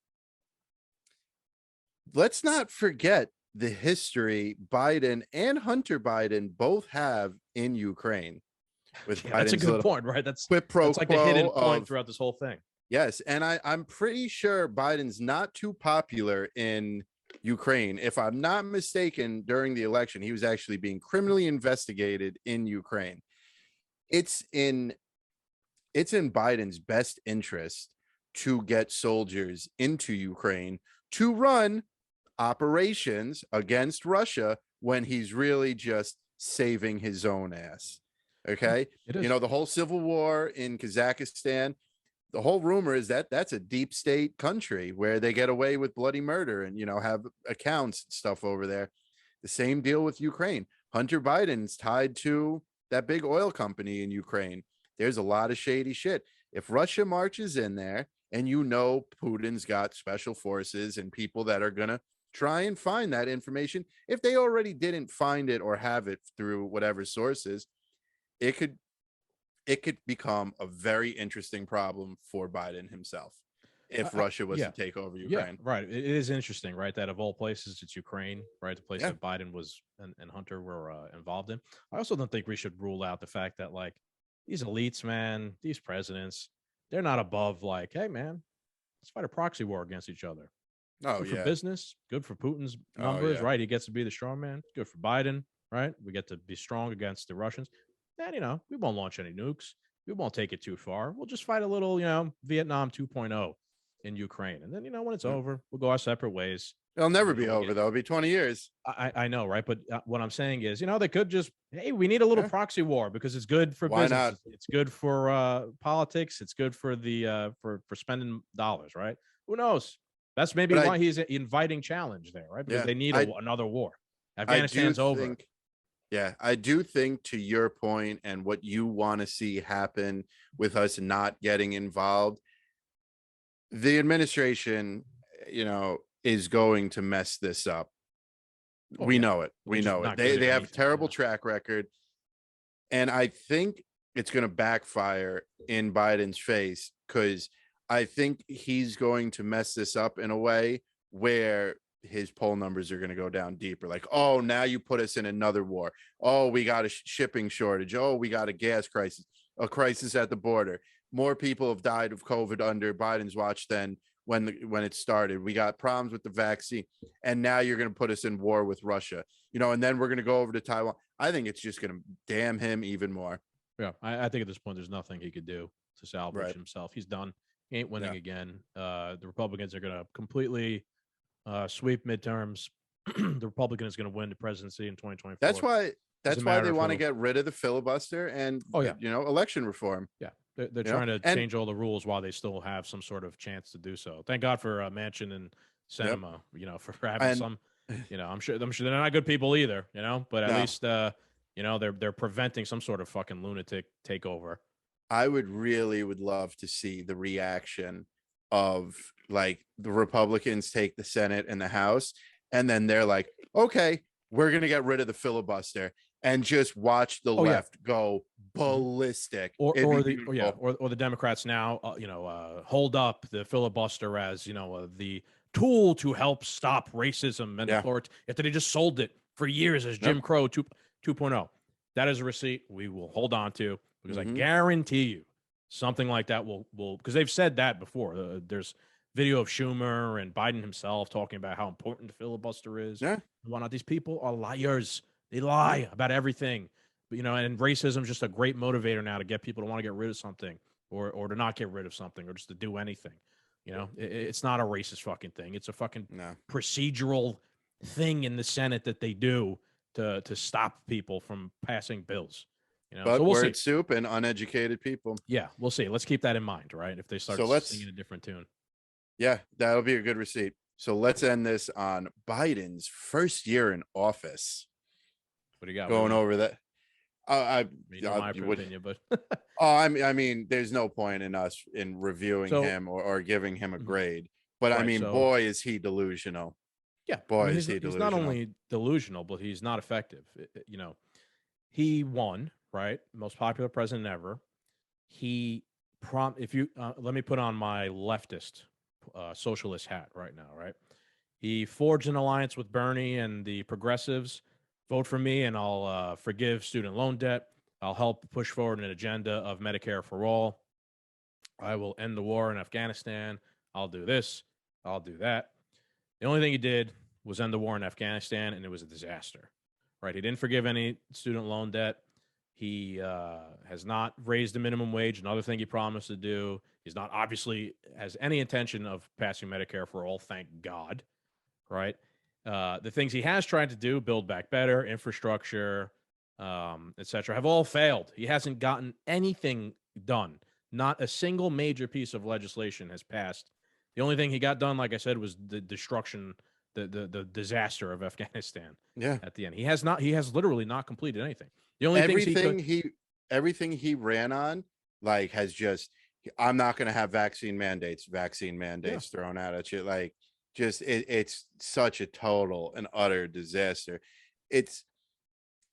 F: Let's not forget the history Biden and Hunter Biden both have in Ukraine.
G: That's a good point, right? That's
F: quid pro
G: like the hidden point throughout this whole thing.
F: Yes, and I'm pretty sure Biden's not too popular in Ukraine. If I'm not mistaken, during the election, he was actually being criminally investigated in Ukraine. It's in Biden's best interest to get soldiers into Ukraine to run operations against Russia when he's really just saving his own ass. Okay. The whole civil war in Kazakhstan, the whole rumor is that that's a deep state country where they get away with bloody murder and, have accounts and stuff over there. The same deal with Ukraine. Hunter Biden's tied to that big oil company in Ukraine. There's a lot of shady shit. If Russia marches in there and Putin's got special forces and people that are going to try and find that information, if they already didn't find it or have it through whatever sources, it could become a very interesting problem for Biden himself if Russia was to take over Ukraine.
G: Yeah, right. It is interesting, right? That of all places, it's Ukraine, right? The place that Biden was and Hunter were involved in. I also don't think we should rule out the fact that like these elites, man, these presidents, they're not above like, hey, man, let's fight a proxy war against each other. Good for business, good for Putin's numbers, right? He gets to be the strong man. Good for Biden, right? We get to be strong against the Russians. And, we won't launch any nukes. We won't take it too far. We'll just fight a little, Vietnam 2.0 in Ukraine. And then, when it's over, we'll go our separate ways.
F: It'll never
G: You
F: be
G: know,
F: over though. It'll be 20 years.
G: I know, right? But what I'm saying is, they could just, hey, we need a little
F: Yeah.
G: proxy war because it's good for
F: Why not?
G: business. It's good for politics. It's good for the for spending dollars, right? Who knows? That's maybe
F: But
G: why he's inviting challenge there, right? Because
F: Yeah,
G: they need another war.
F: I do
G: Afghanistan's over.
F: think, yeah, I do think, to your point and what you want to see happen with us not getting involved, the administration, is going to mess this up.
G: Oh,
F: We
G: yeah.
F: know it.
G: They're
F: We
G: just
F: know it.
G: not
F: They
G: good at
F: have a
G: anything,
F: terrible
G: yeah.
F: track record. And I think it's going to backfire in Biden's face, because I think he's going to mess this up in a way where his poll numbers are going to go down deeper. Like, oh, now you put us in another war. Oh, we got a shipping shortage. Oh, we got a gas crisis, a crisis at the border. More people have died of COVID under Biden's watch than when it started. We got problems with the vaccine, and now you're going to put us in war with Russia, and then we're going to go over to Taiwan. I think it's just going to damn him even more.
G: Yeah, I think at this point there's nothing he could do to salvage
F: Right.
G: himself. He's done. He ain't winning
F: Yeah.
G: again. The Republicans are going to completely sweep midterms. The Republican is going to win the presidency in 2024.
F: That's why
G: matter
F: they
G: of
F: want to
G: who.
F: get rid of the filibuster and election reform.
G: Yeah, they're
F: know,
G: trying to
F: and-
G: change all the rules while they still have some sort of chance to do so. Thank God for Manchin and Sinema, for having
F: And-
G: some. I'm sure they're not good people either. But at
F: No.
G: least they're preventing some sort of fucking lunatic takeover.
F: I would love to see the reaction of, like, the Republicans take the Senate and the House, and then they're like, okay, we're going to get rid of the filibuster, and just watch the left go ballistic.
G: Or
F: It'd be
G: the
F: beautiful.
G: or the Democrats now hold up the filibuster as the tool to help stop racism and authority. After they just sold it for years as Jim Crow 2.0. That is a receipt we will hold on to, because I guarantee you something like that will because they've said that before. There's video of Schumer and Biden himself talking about how important the filibuster is.
F: Yeah.
G: And whatnot. These people are liars. They lie about everything. But, and racism is just a great motivator now to get people to want to get rid of something or to not get rid of something or just to do anything. It's not a racist fucking thing. It's a fucking procedural thing in the Senate that they do to stop people from passing bills.
F: But
G: so we'll
F: word
G: see.
F: soup and uneducated people.
G: Yeah, we'll see. Let's keep that in mind, right? If they start singing a different tune.
F: Yeah, that'll be a good receipt. So let's end this on Biden's first year in office.
G: What do you got?
F: Going over that.
G: My opinion, but
F: I mean, there's no point in us in reviewing him or giving him a grade. But I mean, boy, is he delusional.
G: Yeah,
F: boy,
G: is he
F: delusional.
G: He's not only delusional, but he's not effective. He won, right? Most popular president ever. If you let me put on my leftist socialist hat right now, right? He forged an alliance with Bernie and the progressives. Vote for me and I'll forgive student loan debt. I'll help push forward an agenda of Medicare for all. I will end the war in Afghanistan. I'll do this. I'll do that. The only thing he did was end the war in Afghanistan, and it was a disaster, right? He didn't forgive any student loan debt. He has not raised the minimum wage, another thing he promised to do. He's not obviously has any intention of passing Medicare for all, thank God, right? The things he has tried to do, build back better, infrastructure, etc., have all failed. He hasn't gotten anything done. Not a single major piece of legislation has passed. The only thing he got done, like I said, was the destruction, the disaster of Afghanistan.
F: Yeah.
G: At the end, he has literally not completed anything. The only
F: everything he ran on, like, has just, I'm not going to have vaccine mandates thrown out at you. Like, just it's such a total and utter disaster. It's,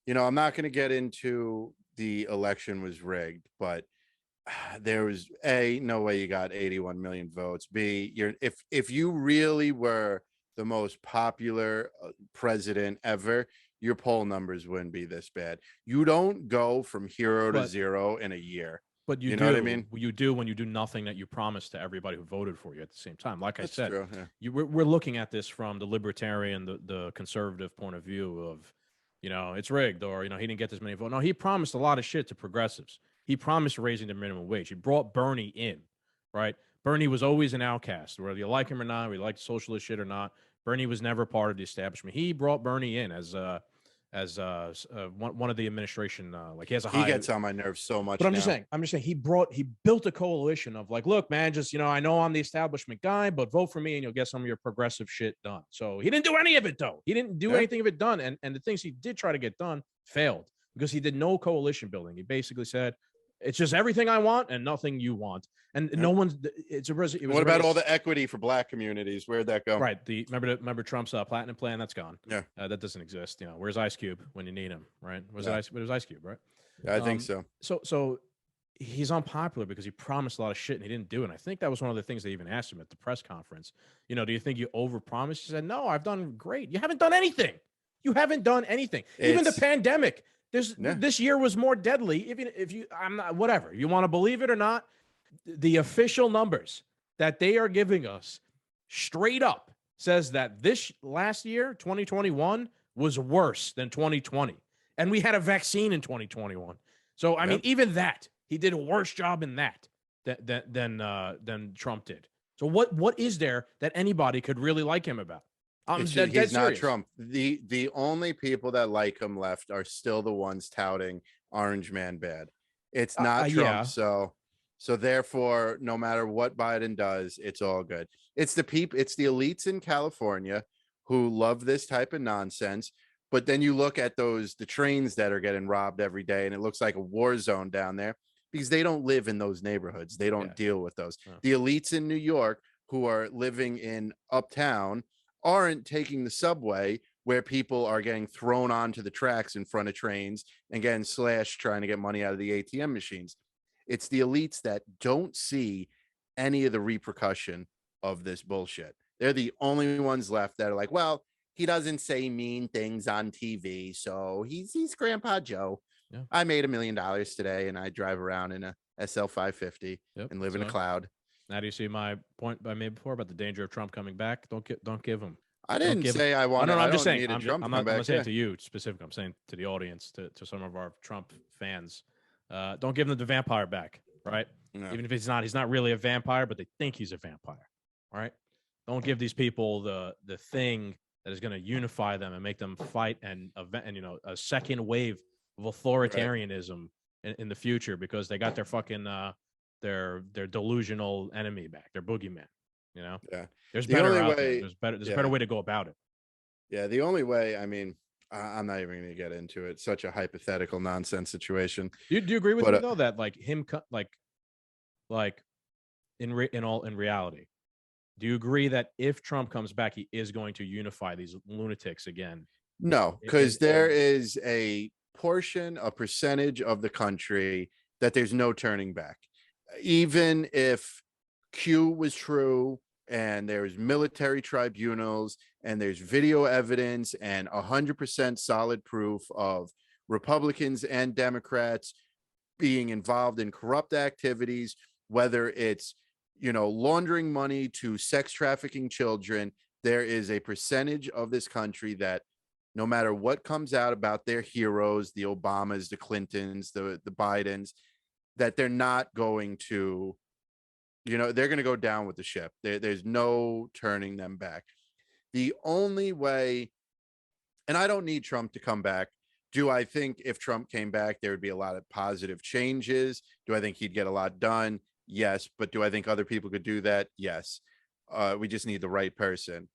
F: I'm not going to get into the election was rigged, but there was no way you got 81 million votes. If you really were the most popular president ever, your poll numbers wouldn't be this bad. You don't go from hero to zero in a year.
G: But you
F: know what I mean?
G: You do when you do nothing that you promised to everybody who voted for you at the same time. Like I said,
F: true, yeah.
G: We're looking at this from the libertarian, the conservative point of view of, it's rigged, or, he didn't get this many votes. No, he promised a lot of shit to progressives. He promised raising the minimum wage. He brought Bernie in, right? Bernie was always an outcast, whether you like him or not, whether you like socialist shit or not. Bernie was never part of the establishment. He brought Bernie in as one of the administration. Like he has a high.
F: He gets on my nerves so much.
G: But I'm
F: now.
G: just saying, he built a coalition of like, look, man, just, I know I'm the establishment guy, but vote for me and you'll get some of your progressive shit done. So he didn't do any of it, though. He didn't do anything of it done. And the things he did try to get done failed because he did no coalition building. He basically said, it's just everything I want and nothing you want. And no one's,
F: what about all the equity for black communities? Where'd that go?
G: Right. Remember Trump's platinum plan? That's gone.
F: Yeah.
G: That doesn't exist. Where's Ice Cube when you need him? Right. Where's Ice Cube? Right.
F: I think so.
G: So he's unpopular because he promised a lot of shit and he didn't do it. And I think that was one of the things they even asked him at the press conference. Do you think you overpromised? He said, no, I've done great. You haven't done anything. You haven't done anything. Even the pandemic. This year was more deadly. I'm not, whatever you want to believe it or not, the official numbers that they are giving us straight up says that this last year, 2021, was worse than 2020. And we had a vaccine in 2021. So, I mean, even that, he did a worse job in that than Trump did. So what is there that anybody could really like him about?
F: He's not Trump. The only people that like him left are still the ones touting Orange Man bad. It's not Trump. Yeah. So therefore, no matter what Biden does, it's all good. It's the elites in California who love this type of nonsense. But then you look at the trains that are getting robbed every day, and it looks like a war zone down there because they don't live in those neighborhoods. They don't deal with those. Yeah. The elites in New York who are living in uptown aren't taking the subway where people are getting thrown onto the tracks in front of trains and getting slashed trying to get money out of the ATM machines. It's the elites that don't see any of the repercussion of this bullshit. They're the only ones left that are like, well, he doesn't say mean things on TV, so he's Grandpa Joe. Yeah. I made $1 million today, and I drive around in a SL 550 and live in a cloud.
G: Now, do you see my point I made before about the danger of Trump coming back? Don't give him.
F: I didn't say I want.
G: No, I'm just saying.
F: I'm
G: not saying to you specifically. I'm saying to the audience, to some of our Trump fans. Don't give him the vampire back, right? No. Even if he's not really a vampire, but they think he's a vampire, right? Don't give these people the thing that is going to unify them and make them fight and a second wave of authoritarianism in the future because they got their fucking their delusional enemy back, their boogeyman. Yeah. There's better way to go about it.
F: Yeah, the only way. I mean, I'm not even going to get into it. Such a hypothetical nonsense situation.
G: Do you agree with me though that like him in reality? Do you agree that if Trump comes back, he is going to unify these lunatics again?
F: No, because there is a percentage of the country that there's no turning back. Even if Q was true and there's military tribunals and there's video evidence and 100% solid proof of Republicans and Democrats being involved in corrupt activities, whether it's laundering money to sex trafficking children, there is a percentage of this country that no matter what comes out about their heroes, the Obamas, the Clintons, the Bidens, that they're not going to, they're going to go down with the ship. There's no turning them back. The only way, and I don't need Trump to come back. Do I think if Trump came back, there would be a lot of positive changes? Do I think he'd get a lot done? Yes. But do I think other people could do that? Yes. We just need the right person.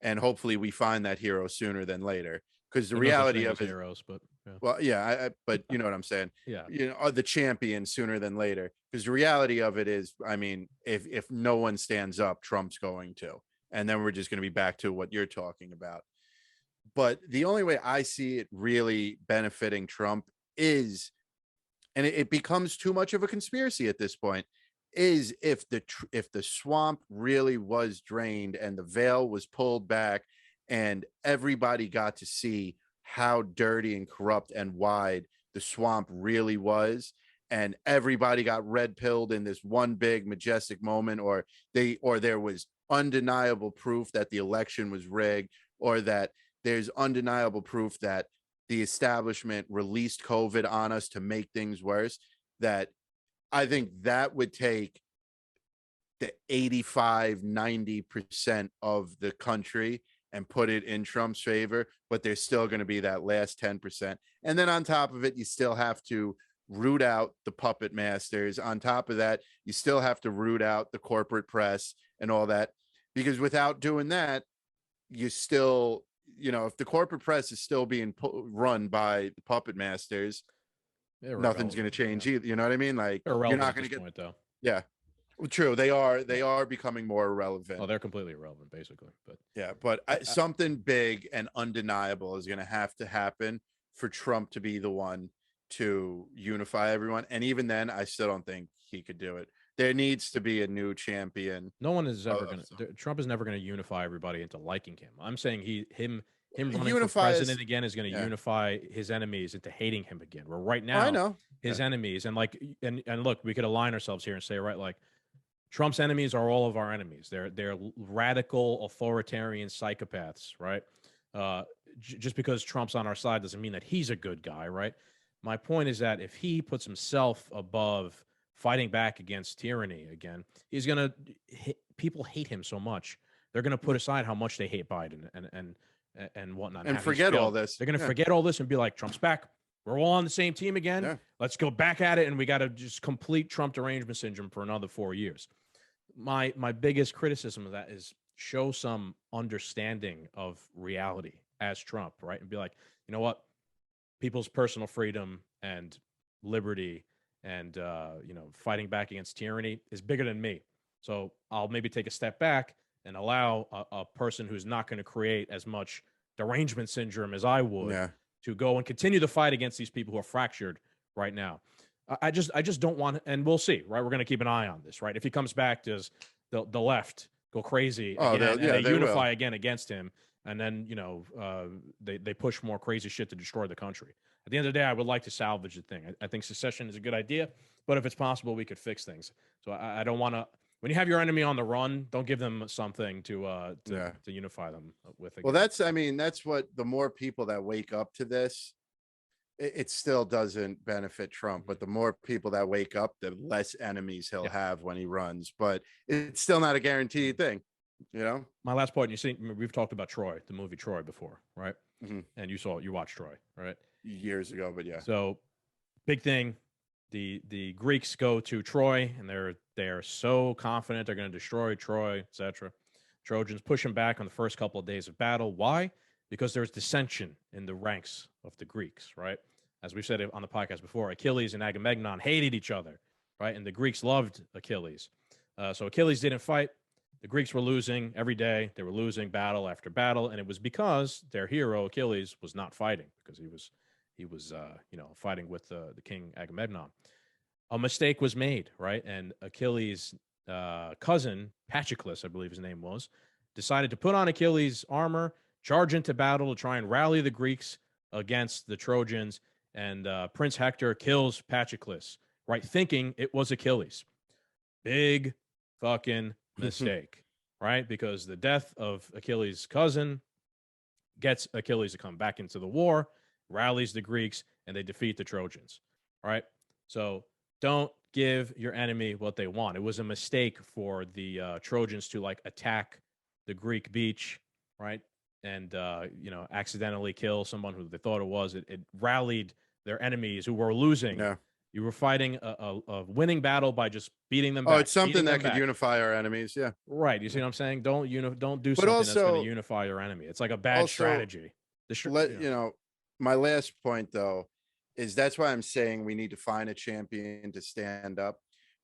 F: And hopefully we find that hero sooner than later. Because the reality of it,
G: heroes, but yeah.
F: Well, yeah, but you know what I'm saying.
G: Yeah,
F: the champion sooner than later. Because the reality of it is, I mean, if no one stands up, Trump's going to, and then we're just going to be back to what you're talking about. But the only way I see it really benefiting Trump is, and it becomes too much of a conspiracy at this point, is if the swamp really was drained and the veil was pulled back and everybody got to see how dirty and corrupt and wide the swamp really was, and everybody got red pilled in this one big majestic moment, or there was undeniable proof that the election was rigged, or that there's undeniable proof that the establishment released COVID on us to make things worse, that I think that would take the 85-90% of the country and put it in Trump's favor, but there's still going to be that last 10%. And then on top of it, you still have to root out the puppet masters. On top of that, you still have to root out the corporate press and all that, because without doing that, you still, if the corporate press is still being run by the puppet masters, nothing's going to change either. You know what I mean? Like, you're not going to get
G: point, though.
F: Yeah. Well, true. They are becoming more irrelevant.
G: Oh, they're completely irrelevant, basically. But
F: yeah, but something big and undeniable is going to have to happen for Trump to be the one to unify everyone. And even then, I still don't think he could do it. There needs to be a new champion.
G: No one is ever going to. Trump is never going to unify everybody into liking him. I'm saying him running for president again is going to unify his enemies into hating him again. Where right now,
F: I know
G: his enemies and look, we could align ourselves here and say, right, like, Trump's enemies are all of our enemies. They're radical, authoritarian psychopaths, right? Just because Trump's on our side doesn't mean that he's a good guy, right? My point is that if he puts himself above fighting back against tyranny again, he's gonna. People hate him so much, they're gonna put aside how much they hate Biden and whatnot,
F: and forget all this.
G: They're gonna forget all this and be like, Trump's back. We're all on the same team again.
F: Yeah.
G: Let's go back at it, and we got to just complete Trump derangement syndrome for another 4 years. My biggest criticism of that is show some understanding of reality as Trump, right? And be like, you know what? People's personal freedom and liberty and fighting back against tyranny is bigger than me. So I'll maybe take a step back and allow a person who's not going to create as much derangement syndrome as I would to go and continue the fight against these people who are fractured right now. I just don't want, and we'll see, right? We're going to keep an eye on this, right? If he comes back, does the left go crazy again, and they unify again against him, and then they push more crazy shit to destroy the country? At the end of the day, I would like to salvage the thing. I think secession is a good idea, but if it's possible, we could fix things. So I don't want to. When you have your enemy on the run, don't give them something to unify them with. Again.
F: Well, that's what the more people that wake up to this, it still doesn't benefit Trump, but the more people that wake up, the less enemies he'll have when he runs. But it's still not a guaranteed thing, My
G: last point, we've talked about Troy, the movie Troy before, right?
F: Mm-hmm.
G: And you watched Troy, right?
F: Years ago, but yeah.
G: So big thing, the Greeks go to Troy, and they're so confident they're going to destroy Troy, etc. Trojans push them back on the first couple of days of battle. Why? Because there's dissension in the ranks of the Greeks, right? As we've said on the podcast before, Achilles and Agamemnon hated each other, right? And the Greeks loved Achilles. So Achilles didn't fight. The Greeks were losing every day. They were losing battle after battle, and it was because their hero Achilles was not fighting, because he was fighting with the king Agamemnon. A mistake was made, right? And Achilles' cousin, Patroclus, I believe his name was, decided to put on Achilles' armor, charge into battle to try and rally the Greeks against the Trojans, and Prince Hector kills Patroclus, right? Thinking it was Achilles. Big fucking mistake, right? Because the death of Achilles' cousin gets Achilles to come back into the war, rallies the Greeks, and they defeat the Trojans, right? So don't give your enemy what they want. It was a mistake for the Trojans to attack the Greek beach, right? And, accidentally kill someone who they thought it was. It rallied their enemies who were losing.
F: Yeah.
G: You were fighting a winning battle by just beating them back.
F: Oh, it's something that could unify our enemies. Yeah.
G: Right. You see what I'm saying? Don't do something that's going to unify your enemy. It's like a bad strategy.
F: My last point, though, is that's why I'm saying we need to find a champion to stand up,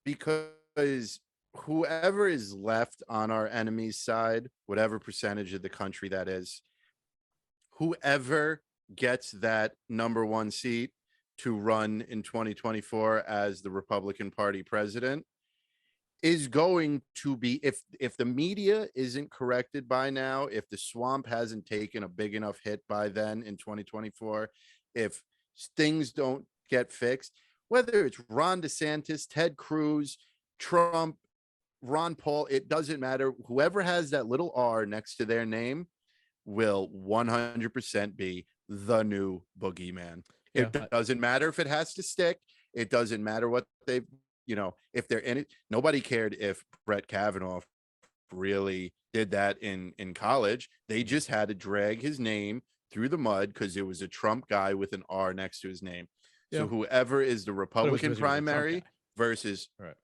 F: because whoever is left on our enemy's side, whatever percentage of the country that is, whoever gets that number one seat to run in 2024 as the Republican Party president is going to be, if the media isn't corrected by now, if the swamp hasn't taken a big enough hit by then in 2024, if things don't get fixed, whether it's Ron DeSantis, Ted Cruz, Trump, Ron Paul, it doesn't matter. Whoever has that little R next to their name will 100% be the new boogeyman. It doesn't matter if it has to stick. It doesn't matter what they've if they're in it, nobody cared if Brett Kavanaugh really did that in college. They just had to drag his name through the mud because it was a Trump guy with an R next to his name. So whoever is the Republican primary versus
G: right.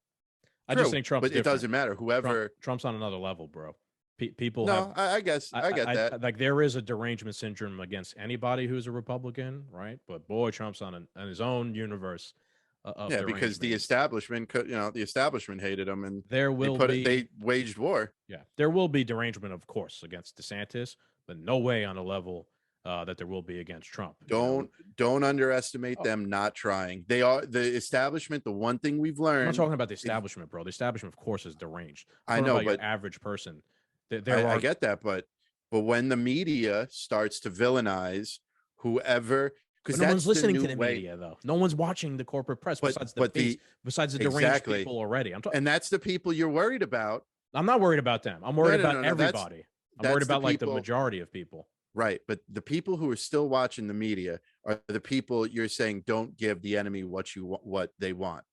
G: I just think Trump's
F: but it doesn't matter. Whoever
G: Trump's on another level, bro. People
F: no, I guess I get that.
G: Like there is a derangement syndrome against anybody who's a Republican, right? But boy, Trump's on his own universe.
F: Yeah, because the establishment, the establishment hated him, and they waged war.
G: Yeah, there will be derangement, of course, against DeSantis, but no way on a level that there will be against Trump.
F: Don't underestimate them not trying. They are the establishment. The one thing we've learned.
G: I'm not talking about the establishment, bro. The establishment, of course, is deranged.
F: I know, but
G: your average person.
F: I get that, but when the media starts to villainize whoever.
G: Because no one's listening to the media, though. No one's watching the corporate press besides the deranged people already.
F: And that's the people you're worried about.
G: I'm not worried about them. I'm worried about everybody. I'm worried about like the majority of people.
F: Right. But the people who are still watching the media are the people you're saying don't give the enemy what they want.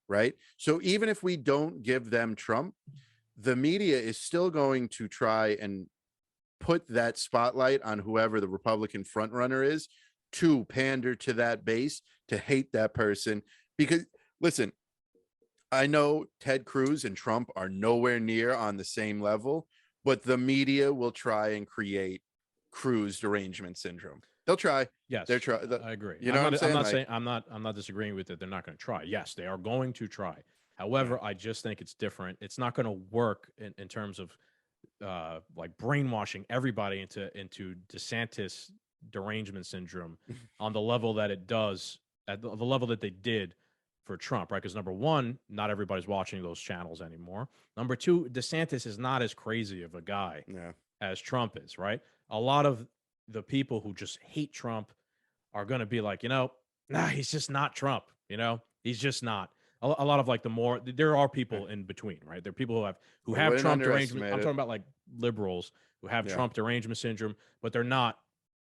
F: Right. So even if we don't give them Trump, the media is still going to try and put that spotlight on whoever the Republican frontrunner is, to pander to that base, to hate that person. Because listen, I know Ted Cruz and Trump are nowhere near on the same level, but the media will try and create Cruz derangement syndrome. They'll try.
G: Yes,
F: they're try.
G: I agree.
F: You know what I'm saying?
G: I'm not disagreeing with it. They're not going to try. Yes, they are going to try. However, I just think it's different. It's not going to work in terms of like brainwashing everybody into DeSantis derangement syndrome on the level that it does at the level that they did for Trump, right? Because number one, not everybody's watching those channels anymore. Number two, DeSantis is not as crazy of a guy as Trump is, right? A lot of the people who just hate Trump are going to be like, nah, he's just not Trump. He's just not. A lot of like there are people in between, right? There are people who have Trump derangement. I'm talking about like liberals who have Trump derangement syndrome, but they're not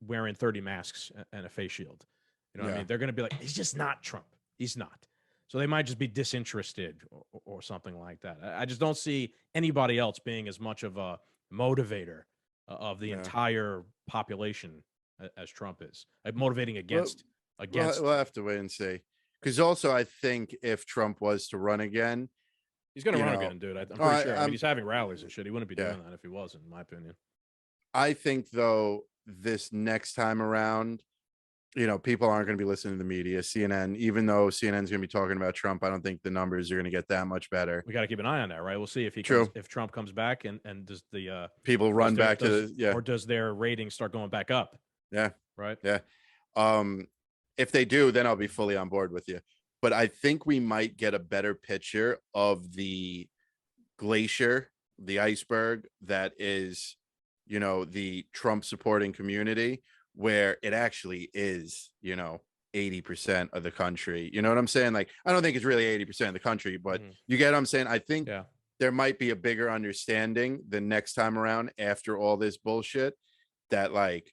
G: wearing 30 masks and a face shield. You know what I mean? They're going to be like, he's just not Trump. He's not. So they might just be disinterested or something like that. I just don't see anybody else being as much of a motivator of the entire population as Trump is. Motivating against.
F: We'll have to wait and see. Because also, I think if Trump was to run again,
G: he's going to run again, dude. I'm pretty sure. I mean, he's having rallies and shit. He wouldn't be doing that if he wasn't, in my opinion.
F: I think, though, this next time around, people aren't going to be listening to the media. CNN, even though CNN's going to be talking about Trump, I don't think the numbers are going to get that much better.
G: We got to keep an eye on that, right? We'll see if if Trump comes back and does the
F: people run back
G: or does their ratings start going back up?
F: Yeah.
G: Right.
F: Yeah. If they do, then I'll be fully on board with you. But I think we might get a better picture of the glacier, the iceberg that is, the Trump supporting community, where it actually is, 80% of the country. You know what I'm saying? Like, I don't think it's really 80% of the country, but you get what I'm saying? I think there might be a bigger understanding the next time around after all this bullshit that like,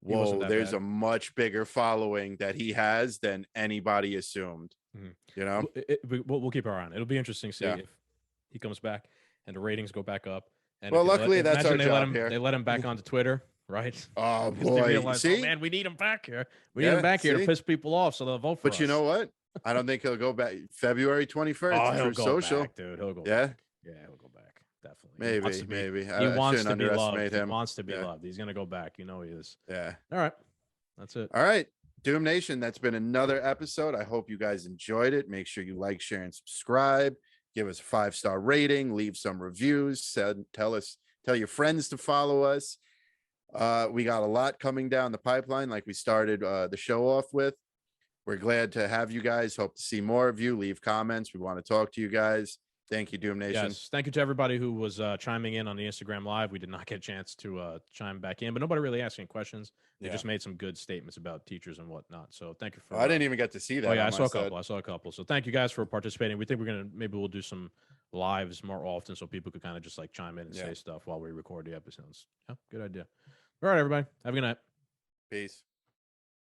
F: whoa, there's a much bigger following that he has than anybody assumed.
G: We'll keep our eye on it. It'll be interesting to see if he comes back and the ratings go back up. And
F: luckily that's our job here.
G: They let him back onto Twitter, right?
F: Oh boy,
G: realize,
F: see,
G: man, we need him back here. We need him back here to piss people off so they'll vote for us.
F: But you know what? I don't think he'll go back February 21st.
G: He'll go
F: social,
G: back, dude. He'll go
F: back.
G: Yeah, he'll go back. Definitely.
F: Maybe.
G: He wants to be loved.
F: Him.
G: He wants to be loved. He's gonna go back. He is.
F: Yeah.
G: All right. That's it.
F: All right. Doom Nation, that's been another episode. I hope you guys enjoyed it. Make sure you like, share, and subscribe. Give us a 5-star rating. Leave some reviews. Tell your friends to follow us. We got a lot coming down the pipeline, like we started the show off with. We're glad to have you guys. Hope to see more of you. Leave comments. We want to talk to you guys. Thank you, Doom Nation.
G: Yes, thank you to everybody who was chiming in on the Instagram Live. We did not get a chance to chime back in, but nobody really asked any questions. They just made some good statements about teachers and whatnot. So thank you for.
F: I didn't even get to see that.
G: Oh yeah, I saw a couple. So thank you guys for participating. We think maybe we'll do some lives more often so people could kind of just like chime in and say stuff while we record the episodes. Yeah, good idea. All right, everybody. Have a good night.
F: Peace.